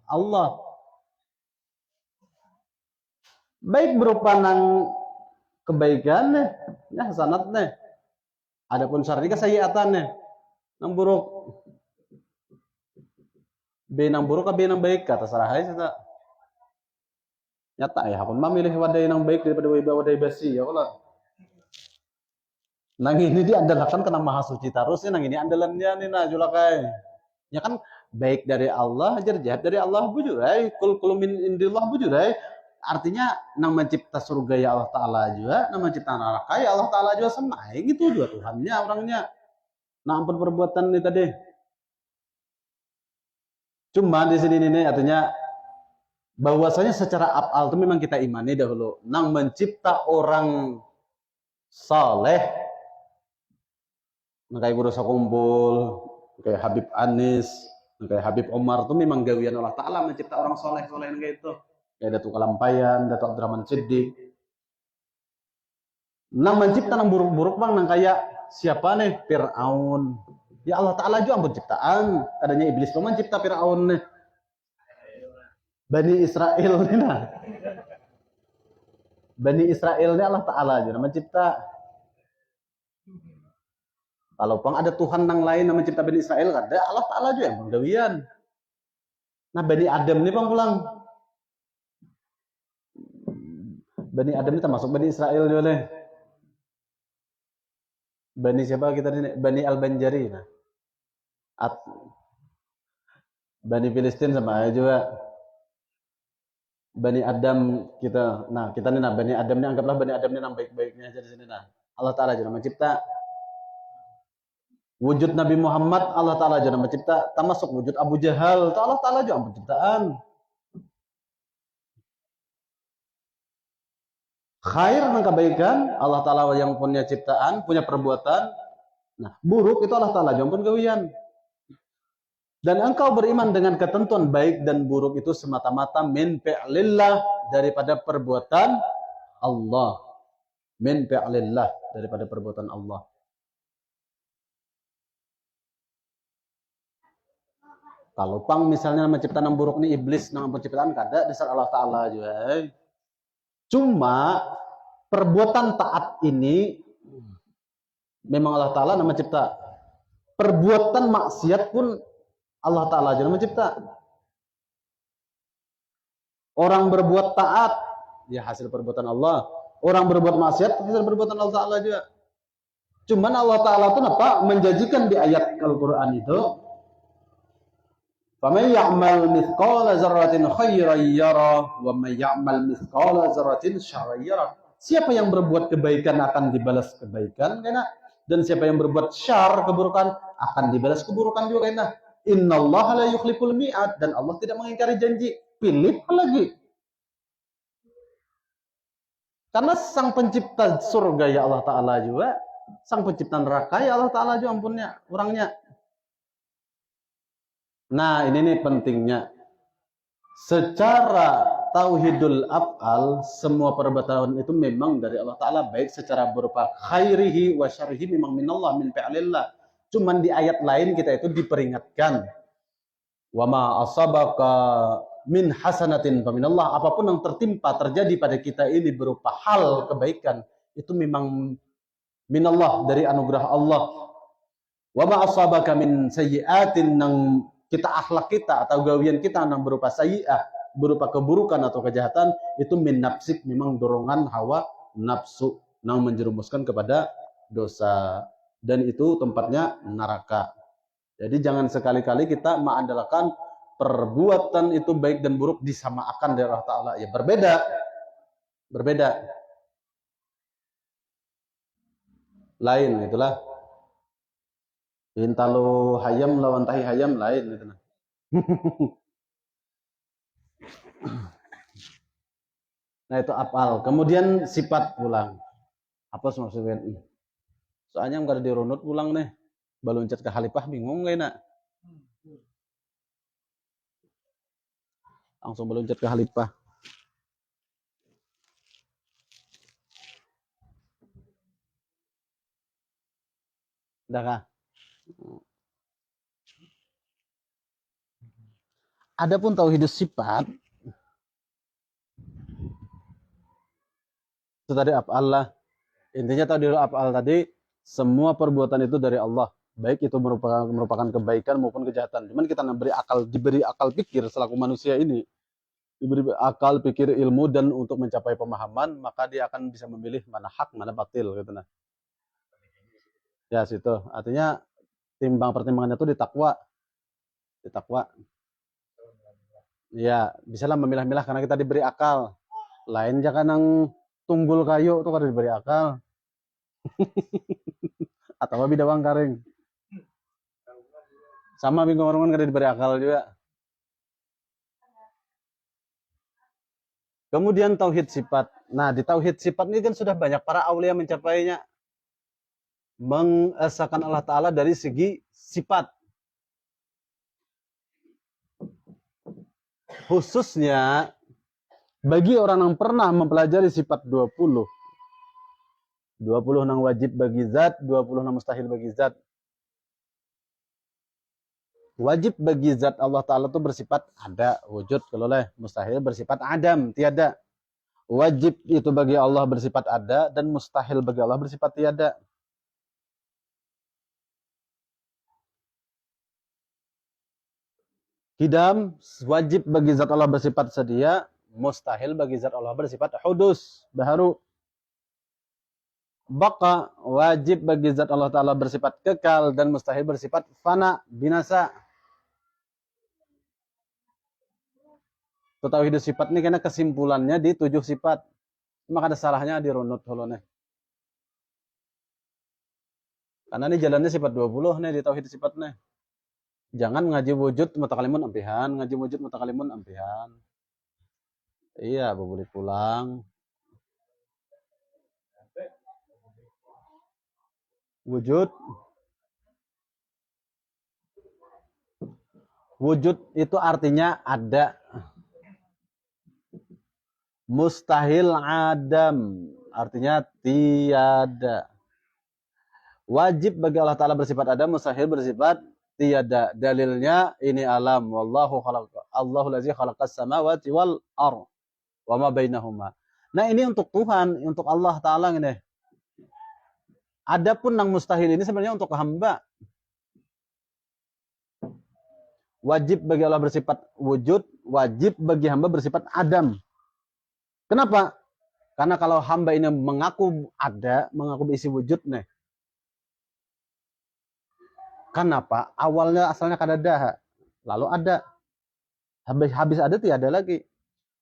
Allah. Baik berupa nang kebaikan ya hasanatnya. Adapun syarri kasayiatannya, nang buruk. B nang buruk ka B nang baik kata sarahai kita. Nyata ya, aku memilih wadai yang baik daripada wadai basi ya kalau nang ini diandalkan kena maha suci terus nang ini andalannya nih nah julakai ya kan baik dari Allah ajar jahat dari Allah bujurai kul min indillah bujurai, artinya nang mencipta surga ya Allah Ta'ala juga, nang mencipta neraka ya Allah Ta'ala juga sama gitu juga Tuhannya orangnya. Nah ampun perbuatan ini tadi cuma di sini nih artinya bahwasanya secara af'al itu memang kita imani dahulu nang mencipta orang saleh, kayak guru sakumpul, kayak Habib Anis, kayak Habib Omar itu memang gawian Allah Ta'ala mencipta orang soleh kayak itu, kayak Datuk Kalampayan, Datuk Abdurrahman Siddiq. Nang mencipta nang buruk-buruk bang, nang kayak siapa nih? Fir'aun. Ya Allah Ta'ala juga penciptaan, adanya iblis lo mencipta Fir'aun nih. Bani Israel nih nah. Bani Israel nih Allah Ta'ala aja mencipta. Kalau pang ada Tuhan yang lain yang mencipta Bani Israel, ada Allah Ta'ala aja yang penggawian. Nah Bani Adam nih bang pulang. Bani Adam ini termasuk Bani Israel juga. Bani siapa kita ini? Bani Al-Banjari. Nah. Bani Filistin sama aja juga. Bani Adam kita, nah kita nih nah Bani Adam ini anggaplah Bani Adam ini yang baik-baiknya aja di sini nah. Allah Ta'ala aja mencipta. Wujud Nabi Muhammad Allah Ta'ala aja mencipta. Termasuk wujud Abu Jahal, Allah Ta'ala juga penciptaan. Khair dan kebaikan Allah Ta'ala yang punya ciptaan, punya perbuatan. Nah buruk itu Allah Ta'ala juga pun gawian. Dan engkau beriman dengan ketentuan baik dan buruk itu semata-mata min fi'lillah, daripada perbuatan Allah. Min fi'lillah, daripada perbuatan Allah. Kalau pang misalnya mencipta yang buruk nih iblis nang penciptaan kada dasar Allah Ta'ala juga. Cuma perbuatan taat ini memang Allah Ta'ala yang mencipta. Perbuatan maksiat pun Allah Ta'ala aja mencipta. Orang berbuat taat, ya hasil perbuatan Allah. Orang berbuat maksiat, hasil perbuatan Allah Ta'ala juga. Cuman Allah Ta'ala itu apa? Menjanjikan di ayat Al-Quran itu, Faman ya'mal mithqala dzarratin khairan yara wa man ya'mal mithqala dzarratin syarran yara. Siapa yang berbuat kebaikan akan dibalas kebaikan, kena. Dan siapa yang berbuat syar, keburukan, akan dibalas keburukan juga, kena. Innallaha la yukhliful mi'ad, dan Allah tidak mengingkari janji. Pilih lagi. Karena sang pencipta surga ya Allah Ta'ala juga, sang pencipta neraka ya Allah Ta'ala juga ampunnya, orangnya. Nah, ini nih pentingnya. Secara tauhidul af'al, semua perbuatan itu memang dari Allah Ta'ala, baik secara berupa khairihi wa syarrihi memang minallah, min fi'lillah. Cuman di ayat lain kita itu diperingatkan. Wa ma asabaka min hasanatin faminallah. Apapun yang tertimpa, terjadi pada kita ini berupa hal kebaikan, itu memang minallah, dari anugerah Allah. Wa ma asabaka min sayyi'atin, nang kita akhlak kita atau gawian kita yang berupa sayyi'ah, berupa keburukan atau kejahatan, itu min nafsik, memang dorongan hawa nafsu yang menjerumuskan kepada dosa, dan itu tempatnya neraka. Jadi jangan sekali-kali kita mengandalkan perbuatan itu baik dan buruk disamakan dari Allah Ta'ala. Ya berbeda. Lain itulah. Intalu hayam lawan tahi hayam lain gitu. Nah itu apal. Kemudian sifat pulang. Apa maksudnya? Soalnya nggak ada dirunut pulang nih. Baluncat ke Halipah bingung gak nak? Langsung baluncat ke Halipah. Udah kah? Adapun tauhidus sifat itu tadi af'al. Intinya tauhidul af'al tadi, semua perbuatan itu dari Allah, baik itu merupakan kebaikan maupun kejahatan. Cuman kita diberi akal pikir selaku manusia ini, diberi akal pikir, ilmu, dan untuk mencapai pemahaman, maka dia akan bisa memilih mana hak mana batil gitu nah. Ya situ. Artinya pertimbangannya itu di takwa. Ya, bisalah memilah-milah karena kita diberi akal. Lain jangan yang tunggul kayu itu kada diberi akal. Atau bidawang karing. Sama bingung orang kada diberi akal juga. Kemudian tauhid sifat. Nah, di tauhid sifat ini kan sudah banyak para aulia mencapainya. Mengesahkan Allah Ta'ala dari segi sifat. Khususnya bagi orang yang pernah mempelajari sifat 20 yang wajib bagi zat, 20 yang mustahil bagi zat. Wajib bagi zat Allah Ta'ala itu bersifat ada, wujud, kalau oleh mustahil bersifat adam, tiada. Wajib itu bagi Allah bersifat ada, dan mustahil bagi Allah bersifat tiada. Qidam, wajib bagi zat Allah bersifat sedia, mustahil bagi zat Allah bersifat hudus, baharu. Baqa, wajib bagi zat Allah Ta'ala bersifat kekal, dan mustahil bersifat fana, binasa. Tauhid sifat ini karena kesimpulannya di 7 sifat. Maka ada salahnya dirunut holone. Karena ini jalannya sifat 20 nih di tauhid sifat nih. Jangan ngaji wujud mutakalimun ampihan, ngaji wujud mutakalimun ampihan. Iya, boleh pulang. Wujud. Wujud itu artinya ada. Mustahil adam, artinya tiada. Wajib bagi Allah Ta'ala bersifat ada, mustahil bersifat tiada. Dalilnya ini alam. Wallahu khalaqa. Allahu lazi khalaqas samawati wal ardh wa ma bainahuma. Nah, ini untuk Tuhan, untuk Allah Ta'ala ini. Adapun yang mustahil ini sebenarnya untuk hamba. Wajib bagi Allah bersifat wujud, wajib bagi hamba bersifat adam. Kenapa? Karena kalau hamba ini mengaku ada, mengaku isi wujud nih. Kenapa? Awalnya asalnya kada ada, lalu ada. Habis ada tiada lagi.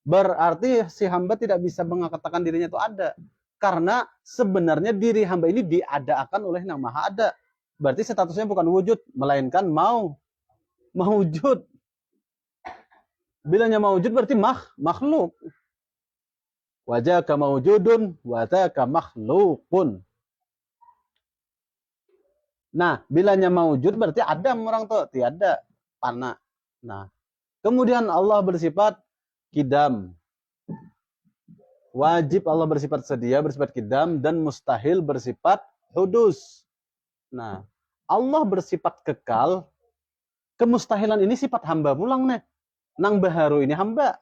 Berarti si hamba tidak bisa mengatakan dirinya itu ada. Karena sebenarnya diri hamba ini diadakan oleh Yang Maha Ada. Berarti statusnya bukan wujud, melainkan mawujud. Bilanya mawujud berarti makhluk. Wajaka mawujudun, wajaka makhlukun. Nah, bilanya mawujud berarti ada orang tuh, tiada, fana. Nah, kemudian Allah bersifat kidam. Wajib Allah bersifat sedia, bersifat kidam, dan mustahil bersifat hudus. Nah, Allah bersifat kekal, kemustahilan ini sifat hamba pulang nih. Nang baharu ini hamba.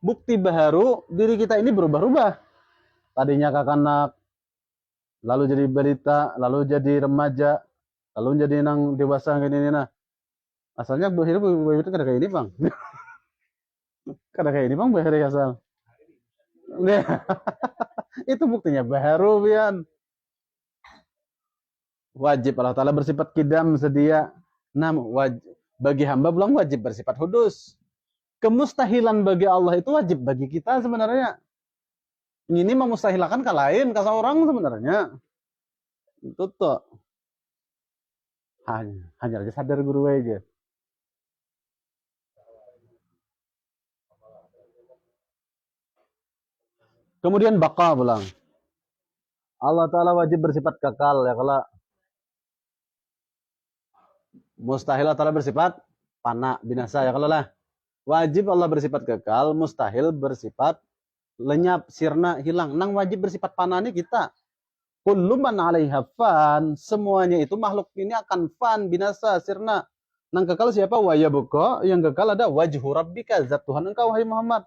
Bukti baharu, diri kita ini berubah-ubah. Tadinya kakanak, lalu jadi balita, lalu jadi remaja, lalu jadi nang dewasa gini nah. Asalnya hidup itu kada kayak ini, Bang. Kada kayak ini, Bang, bahari asal. Itu buktinya baharu, Bian. Wajib Allah Ta'ala bersifat kidam, sedia. Nah, bagi hamba belum wajib bersifat hudus. Kemustahilan bagi Allah itu wajib bagi kita sebenarnya. Ini memustahilakan ke lain, ke seorang sebenarnya. Itu tuh. Hanya aja sadar guru aja. Kemudian baqa pulang. Allah Ta'ala wajib bersifat kekal ya kalau mustahil Allah Ta'ala bersifat fana, binasa ya kalau lah. Wajib Allah bersifat kekal, mustahil bersifat lenyap, sirna, hilang. Nang wajib bersifat fana ini kita. Kullu man 'alaiha fan, semuanya itu makhluk ini akan fan, binasa, sirna. Nang kekal siapa? Wa yabqa, yang kekal ada wajhu rabbika, zat Tuhan engkau wahai Muhammad.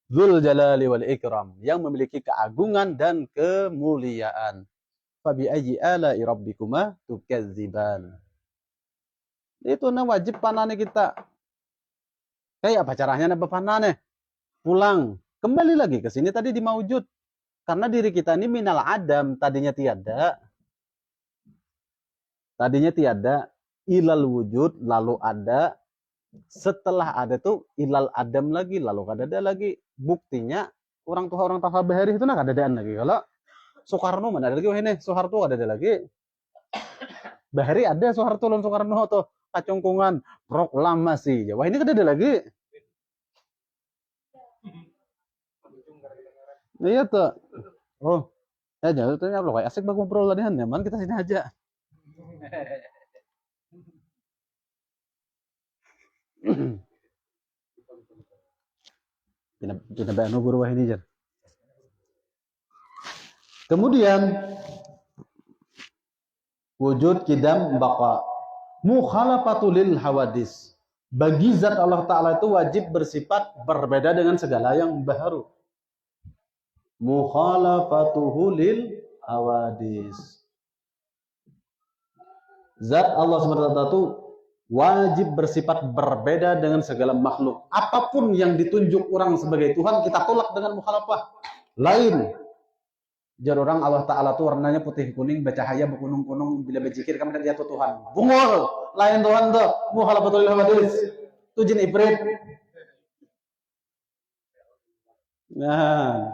Dzul jalali wal ikram, yang memiliki keagungan dan kemuliaan. Fabi ayyi ala'i rabbikuma tukadziban. Itu nang wajib panane kita. Kayak apa caranya nambah panane? Pulang, kembali lagi ke sini tadi di maujud. Karena diri kita ini minal adam, tadinya tiada. Tadinya tiada, ilal wujud, lalu ada. Setelah ada tuh ilal adam lagi, lalu ada lagi. Buktinya orang tua bahari itu nak adaan lagi. Kalau Soekarno mana ada lagi? Wah ini Soeharto ada lagi. Bahari ada Soeharto dan Soekarno tuh kacungkungan proklamasi. Wah ini ada lagi. Iya tuh. Oh, ya jangan tanya lo kayak asik banget ngobrol tadi man kita sini aja. Kita bayar guru wah ini jar. Kemudian wujud kidam baqa mukhalafatul lil hawadis. Bagi zat Allah Ta'ala itu wajib bersifat berbeda dengan segala yang baharu. Mukhalafatuhu lil hawadis. Zat Allah SWT itu wajib bersifat berbeda dengan segala makhluk. Apapun yang ditunjuk orang sebagai Tuhan, kita tolak dengan mukhalafah. Lain. Jar orang Allah Ta'ala tuh warnanya putih kuning, bercahaya, berkunung-kunung, bila berzikir kami lihat Tuhan. Bungul, lain Tuhan tuh, mukhalafatul hawadis. Itu jin ifrit. Nah,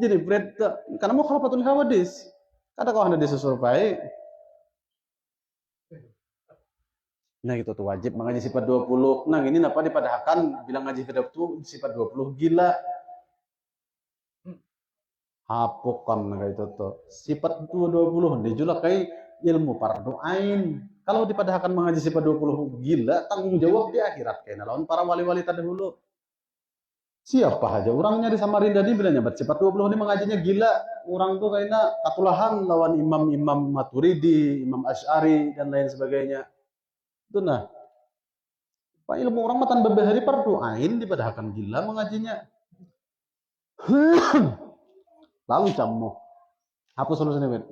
jin ifrit tuh, karena mukhalafatul hawadis. Kata kau hendak disusurpai. Nah itu tuh wajib mengaji sifat 20. Nah ini kenapa dipadahkan bilang ngaji sifat 20 gila. Hapukan kayak itu tuh. Sifat 20 dia juga kayak ilmu fardu ain. Kalau dipadahkan mengaji sifat 20 gila, tanggung jawab di akhirat kayaknya lawan para wali-wali terdahulu. Siapa aja orangnya di Samarinda ini bilangnya sifat 20 ini mengajinya gila. Orang tuh kayaknya katulahan lawan imam-imam Maturidi, Imam Asy'ari dan lain sebagainya. Itu nah. Pak ilmu orang matan berbahari fardu ain dipadahkan gila mengajinya. Lalu camu. Hapus solusinya, Ben.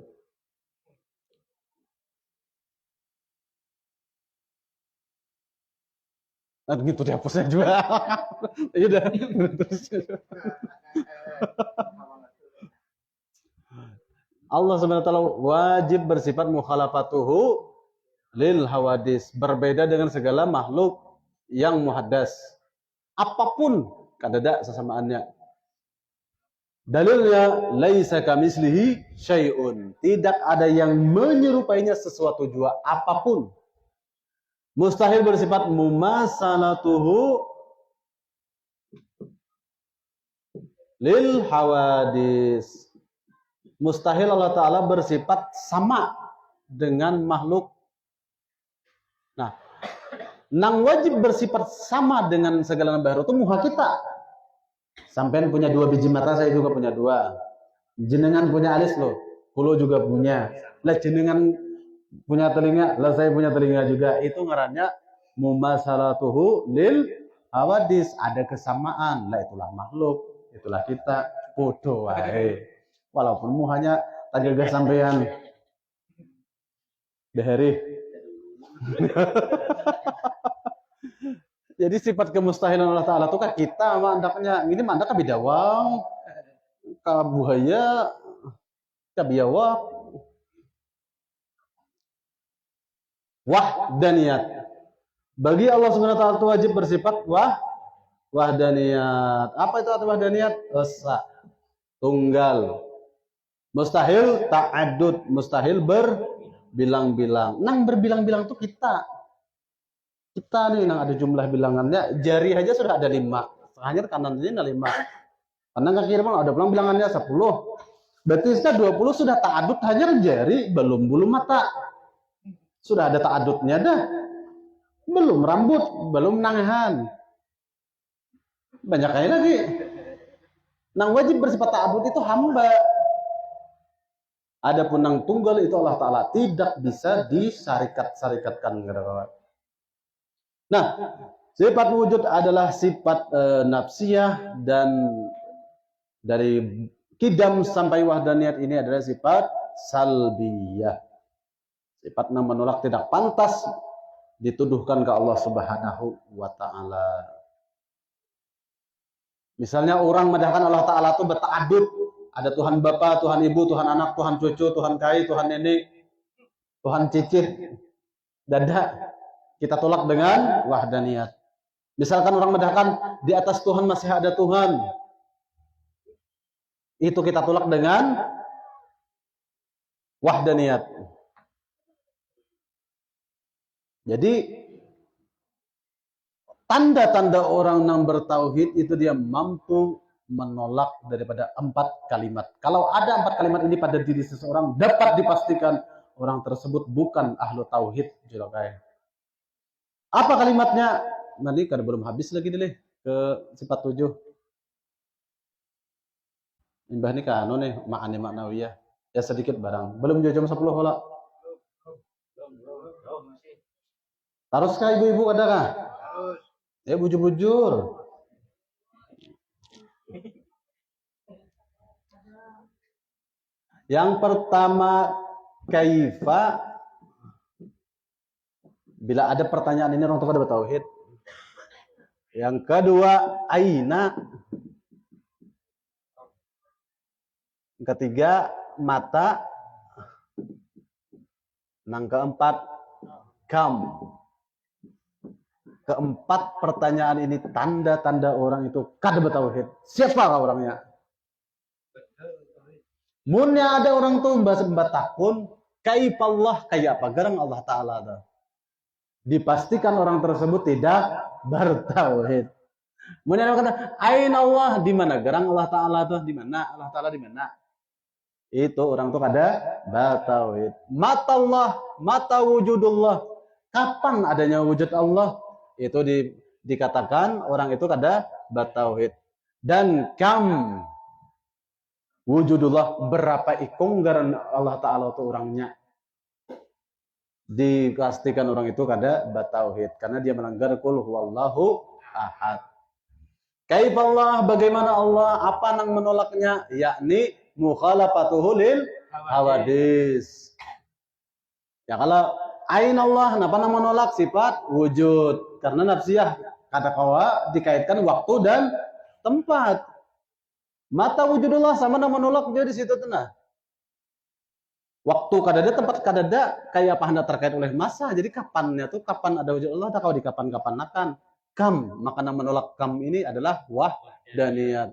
Nah, gitu dihapusnya juga. Ya udah. Allah SWT wajib bersifat mukhalafatuhu lil hawadis, berbeda dengan segala makhluk yang muhaddas. Apapun kadada sesamaannya. Dalilnya laisa kamislihi syai'un. Tidak ada yang menyerupainya sesuatu jua apapun. Mustahil bersifat mumasalatuhu lil hawadis. Mustahil Allah Ta'ala bersifat sama dengan makhluk. Nah, nang wajib bersifat sama dengan segala baharu itu muha kita. Sampean punya 2 biji mata, saya juga punya 2. Jenengan punya alis loh, kulo juga punya. Lah jenengan punya telinga, lah saya punya telinga juga. Itu ngarannya mumasalatuhu lil hawadis. Ada kesamaan, lah itulah makhluk, itulah kita. Bodoh wae. Walaupun muhanya tagagah sampean deheri. Jadi sifat kemustahilan Allah Ta'ala itu kan kita sama andaknya. Ini mandak ka bidawang, ka buhaya, ka biawak. Wahdaniyat. Bagi Allah Subhanahu wa Ta'ala itu wajib bersifat wahdaniyat. Apa itu arti wahdaniyat? Esa, tunggal. Mustahil ta'addud, mustahil berbilang-bilang. Nang berbilang-bilang itu kita. Kita nih nang ada jumlah bilangannya, jari aja sudah ada 5. Hanya kanan ini ada 5. Kanan ke kiri ada pulang bilangannya 10. Berarti sudah 20 sudah ta'adud hanya jari, belum bulu mata. Sudah ada ta'adudnya dah. Belum rambut, belum nangahan. Banyak kali lagi. Nang wajib bersifat ta'adud itu hamba. Adapun nang tunggal itu Allah Ta'ala tidak bisa disarikat-sarikatkan. Nah, sifat wujud adalah sifat nafsiyah, dan dari kidam sampai wahdaniyat ini adalah sifat salbiyah. Sifat yang menolak, tidak pantas dituduhkan ke Allah Subhanahu wa Ta'ala. Misalnya orang madahkan Allah Ta'ala itu berta'adud. Ada Tuhan Bapa, Tuhan Ibu, Tuhan Anak, Tuhan Cucu, Tuhan Kai, Tuhan Nenek, Tuhan Cicit. Dada. Kita tolak dengan wahdaniyat. Misalkan orang madahkan di atas Tuhan masih ada Tuhan. Itu kita tolak dengan wahdaniyat. Jadi tanda-tanda orang yang bertauhid itu dia mampu menolak daripada 4 kalimat. Kalau ada 4 kalimat ini pada diri seseorang, dapat dipastikan orang tersebut bukan ahlu tauhid. Apa kalimatnya? Nanti karena belum habis lagi deh ke sifat 7. Imbah ini kan nih makani maknawiyah. Ya sedikit barang. Belum jam 10 hola. Terus kah ibu-ibu ada kah? Ya bujur-bujur. Yang pertama, kaifa. Bila ada pertanyaan ini orang tua ada bertauhid. Yang kedua, aina. Yang ketiga, mata. Yang keempat, kam. Keempat pertanyaan ini tanda-tanda orang itu kada bertauhid. Siapa orangnya? Munnya ada orang tuh bahasa takun, kaifallah kayak apa? Garang Allah Ta'ala tuh. Dipastikan orang tersebut tidak bertauhid. Munnya ada kata, aina Allah, di mana? Garang Allah Ta'ala tuh di mana? Allah Ta'ala di mana? Itu orang tuh kada bertauhid. Mata Allah, mata wujudullah. Kapan adanya wujud Allah? Itu dikatakan orang itu kada bertauhid. Dan kam wujudullah, berapa ikunggaran Allah Ta'ala itu orangnya. Dipastikan orang itu kada bertauhid karena dia melanggar qul huwallahu ahad. Kaifallah, bagaimana Allah, apa nang menolaknya? Yakni mukhalafatuhu lil hawadis. Ya kalau ain Allah, kenapa nang menolak sifat wujud? Karena nafsiyah kata kawa dikaitkan waktu dan tempat. Mata wujudullah sama nang menolak dia di situ tenah. Waktu kadada, tempat kadada, kayak apa hendak terkait oleh masa. Jadi kapannya tuh, kapan ada wujud Allah, tak kau di kapan-kapan akan. kam, maka yang menolak kam ini adalah wahdaniyat.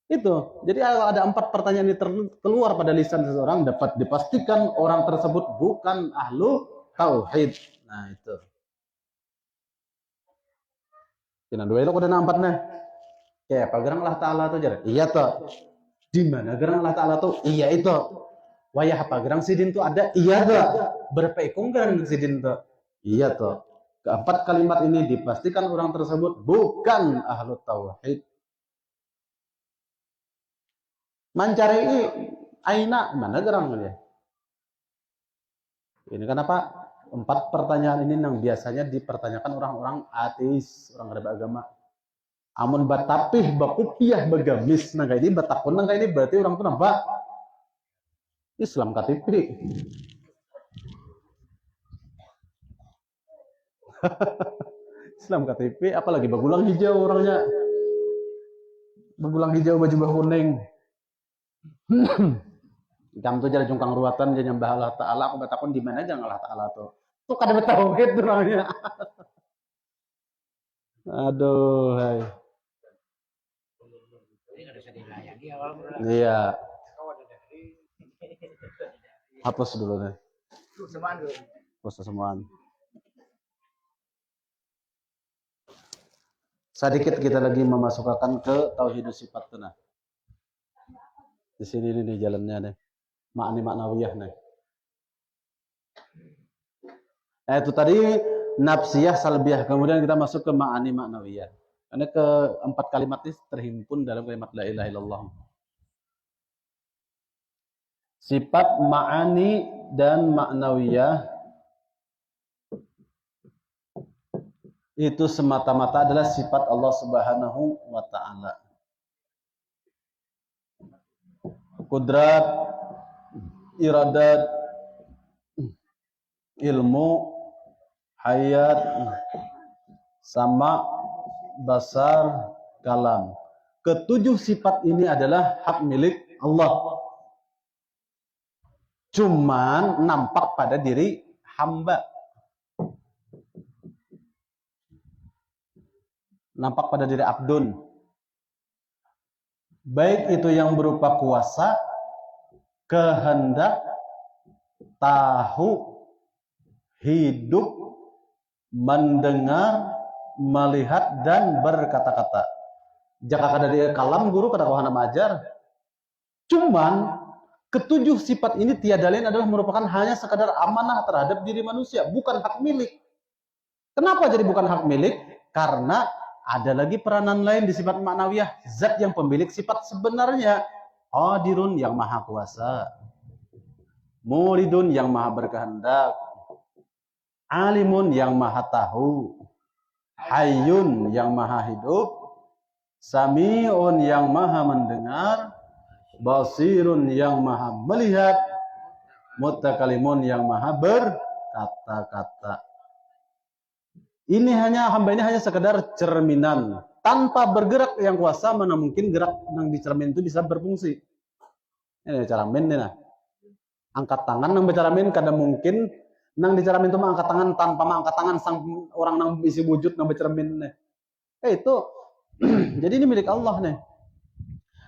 Itu. Jadi kalau ada 4 pertanyaan ini keluar pada lisan seseorang, dapat dipastikan orang tersebut bukan ahlu tauhid. Nah, itu. Kena dua itu udah 4 nah. Kayak apa gerang Allah Ta'ala tuh jar? Iya toh. Di mana gerang Allah Ta'ala tuh? Iya itu. Wayah apa gerang sidin tuh ada? Iya toh. Berapa ekong gerang sidin tuh? Iya toh. Keempat kalimat ini dipastikan orang tersebut bukan ahlu tauhid. Mencari aina mana gerang dia? Ini kenapa 4 pertanyaan ini yang biasanya dipertanyakan orang-orang ateis, orang ada beragama. Amun batapih bakupiah bagamis, nah kayak ini batakun, nah kayak ini berarti orang tuh nampak Islam KTP. Islam KTP, apalagi bagulang hijau orangnya, bagulang hijau baju kuning. Jam tuh jadi jungkang ruatan jadi nyembah Allah Ta'ala, aku batakun di mana aja Allah Ta'ala tuh. Tuh kada betauhid tuh orangnya. Aduh, hai. Iya. Hapus dulu nih. Hapus semuaan. Sedikit kita lagi memasukkan ke tauhidus sifat tuh nah. Di sini nih jalannya nih. Ma'ani maknawiyah nih. Itu tadi nafsiyah salbiyah. Kemudian kita masuk ke ma'ani maknawiyah. Karena keempat kalimat ini terhimpun dalam kalimat la ilaha illallah. Sifat ma'ani dan maknawiyah itu semata-mata adalah sifat Allah Subhanahu wa ta'ala. Kudrat, iradat, ilmu, hayat, sama, basar, kalam. Ketujuh sifat ini adalah hak milik Allah. Cuman nampak pada diri hamba. Nampak pada diri abdun. Baik itu yang berupa kuasa, kehendak, tahu, hidup, mendengar, melihat, dan berkata-kata. Jika kada di kalam guru kada kohana majar. Cuman ketujuh sifat ini tiada lain adalah merupakan hanya sekadar amanah terhadap diri manusia, bukan hak milik. Kenapa jadi bukan hak milik? Karena ada lagi peranan lain di sifat maknawiyah, zat yang pemilik sifat sebenarnya. Qadirun yang maha kuasa, muridun yang maha berkehendak, alimun yang maha tahu, hayyun yang maha hidup, sami'un yang maha mendengar, basirun yang maha melihat, mutakalimun yang maha berkata-kata. Ini hamba ini hanya sekedar cerminan. Tanpa bergerak yang kuasa, mana mungkin gerak yang di cermin itu bisa berfungsi. Ini cermin nih nah. Angkat tangan yang bercermin kadang mungkin nang di cermin itu angkat tangan tanpa angkat tangan sang orang nang isi wujud nang bercermin nih. Itu jadi ini milik Allah nih.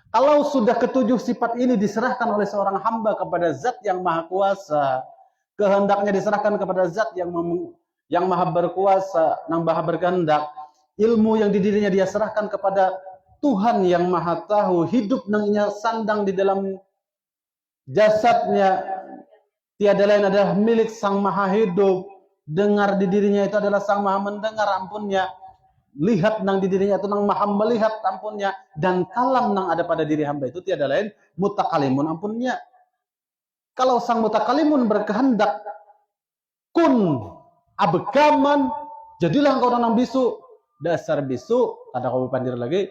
Kalau sudah ketujuh sifat ini diserahkan oleh seorang hamba kepada zat yang maha kuasa, kehendaknya diserahkan kepada zat yang maha berkuasa, yang maha berkehendak, ilmu yang di dirinya dia serahkan kepada Tuhan yang maha tahu, hidup yang ia sandang di dalam jasadnya tiada lain adalah milik sang maha hidup, dengar di dirinya itu adalah sang maha mendengar, ampunnya, lihat nang di dirinya itu nang maha melihat, ampunnya, dan kalam nang ada pada diri hamba itu tiada lain mutakalimun, ampunnya. Kalau sang mutakalimun berkehendak kun abekaman, jadilah engkau nang bisu, dasar bisu, ada kau pandir lagi,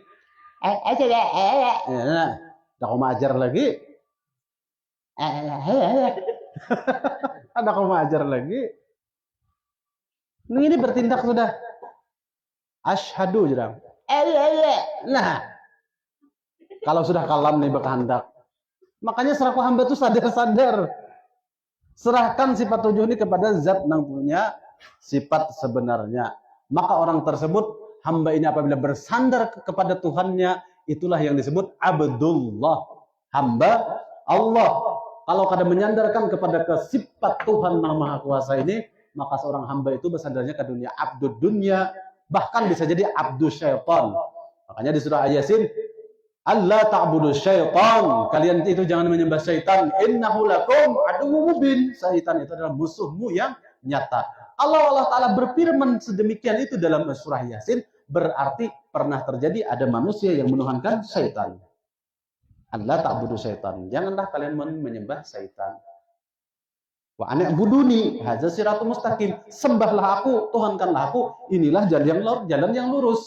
ada kau majar lagi, ada kau majar lagi. Ini bertindak sudah. Asyhadu jerang. Nah, kalau sudah kalam nih berkehendak, makanya selaku hamba itu sadar-sadar. Serahkan sifat tujuh ini kepada zat yang punya sifat sebenarnya. Maka orang tersebut hamba ini apabila bersandar kepada Tuhannya, itulah yang disebut Abdullah, hamba Allah. Kalau kada menyandarkan kepada sifat Tuhan yang Maha Kuasa ini, maka seorang hamba itu bersandarnya ke dunia, abdud dunia, bahkan bisa jadi abdus syaitan. Makanya di surah Yasin, Allah ta'budu syaitan, kalian itu jangan menyembah syaitan, innahu lakum aduwwum mubin. Syaitan itu adalah musuhmu yang nyata. Allah Ta'ala berfirman sedemikian itu dalam surah Yasin, berarti pernah terjadi ada manusia yang menuhankan syaitan. Allah ta'budu syaitan, janganlah kalian menyembah syaitan. Wa an'buduni hadza siratul mustaqim, sembahlah aku, tuhankanlah aku, inilah jalan yang lurus.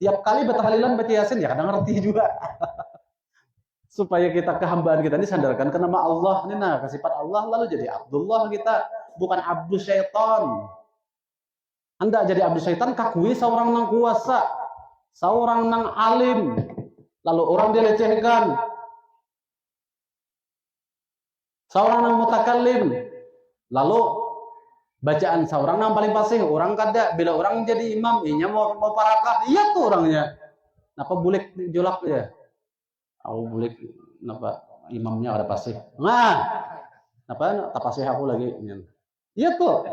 Tiap kali baca tahlilan, baca Yasin, ya kadang ngerti juga. Supaya kita kehambaan kita ini sandarkan ke nama Allah, ini nah, ke sifat Allah, lalu jadi Abdullah kita, bukan abdu syaitan. Anda jadi abdu syaitan, kakui seorang nang kuasa, seorang nang alim, lalu orang dia lecehkan. Seorang nang mutakallim, lalu bacaan seorang yang paling fasih, orang kada, bila orang jadi imam, inya mau parakah, iya tuh orangnya. Napa boleh jolak ya? Aku boleh, napa imamnya ada fasih. Nah, napa tak fasih aku lagi. Iya tuh.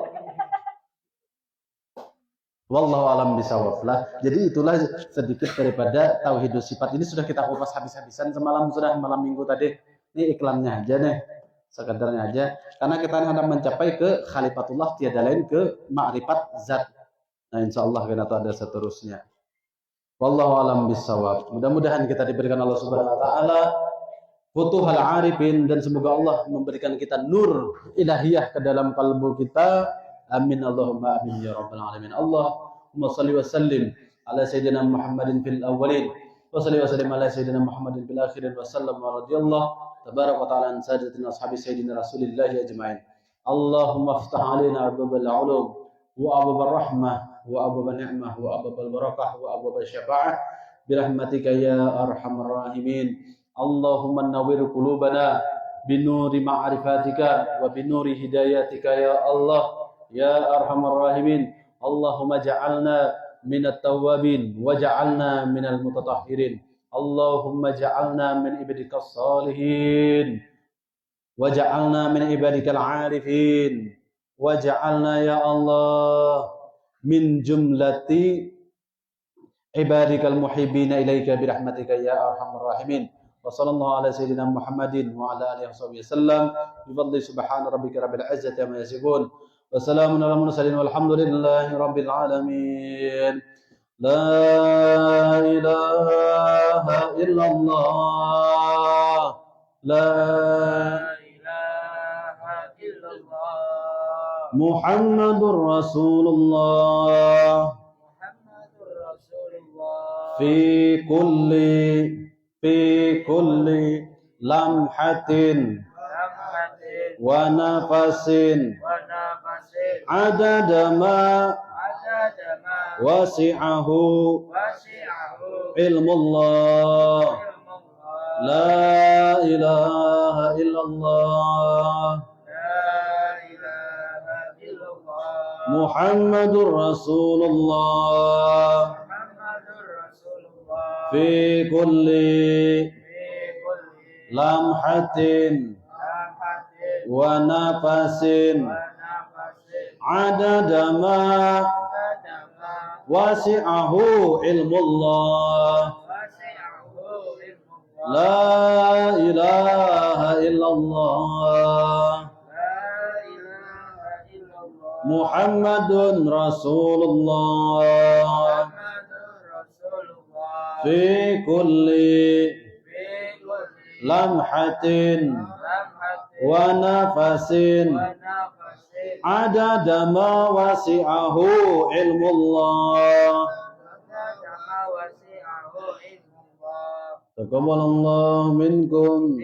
Wallahu alam bisawab lah. Jadi itulah sedikit daripada tauhidus sifat. Ini sudah kita kupas habis-habisan semalam, sudah malam minggu tadi. Ini iklannya aja nih. Sekedarnya aja, karena kita hendak mencapai ke khalifatullah, tiada lain ke ma'rifat zat. Nah, insyaallah kita ada seterusnya. Wallahu alam bisawab. Mudah-mudahan kita diberikan Allah Subhanahu wa taala futuhal arifin, dan semoga Allah memberikan kita nur ilahiyah ke dalam kalbu kita. Amin Allahumma amin ya rabbal alamin. Allahumma shalli wa sallim ala sayyidina Muhammadin fil awwalin wa shalli wa sallim ala sayyidina Muhammadin fil akhirin wa sallam wa radhiyallahu tabaraka wa ta'ala an sayyidatina ashabi sayyidina Rasulillah ajma'in. Allahumma iftah 'alaina abwabal 'ulum wa abwabal rahmah wa abwabal ni'mah wa abwabal barakah wa abwabal syafa'ah bi rahmatika ya arhamar rahimin. Allahumma nawwir qulubana binuri ma'rifatika wa binuri hidayatika ya Allah ya arhamar rahimin. Allahumma ja'alna minat tawwabin wa ja'alna minal mutatahhirin. Allahumma ja'alna min ibadikas salihin wa ja'alna min ibadikal arifin wa ja'alna ya Allah min jumlati ibadikal muhibbina ilaika birahmatika ya arhamar rahimin. Wa sallallahu ala sayyidina Muhammadin wa ala alihi wasallam bi fadli subhana rabbika rabbil izzati amma yasifun wa salamun ala mursalin walhamdulillahi rabbil alamin. La ilaha illallah, la ilaha illallah, Muhammadur Rasulullah, Muhammadur Rasulullah, fi kulli lamhatin wa nafasin adada ma wasi'ahu ilmullah, la ilaha illallah, Muhammadur Rasulullah, fi kulli lamhatin wa nafasin adada ma wasi'ahu ilmullah, la ilaha illallah, Muhammadun Rasulullah, fi kulli lamhatin wa nafasin adada ma wasi'ahu ilmullah. Taqabbalallahu minkum.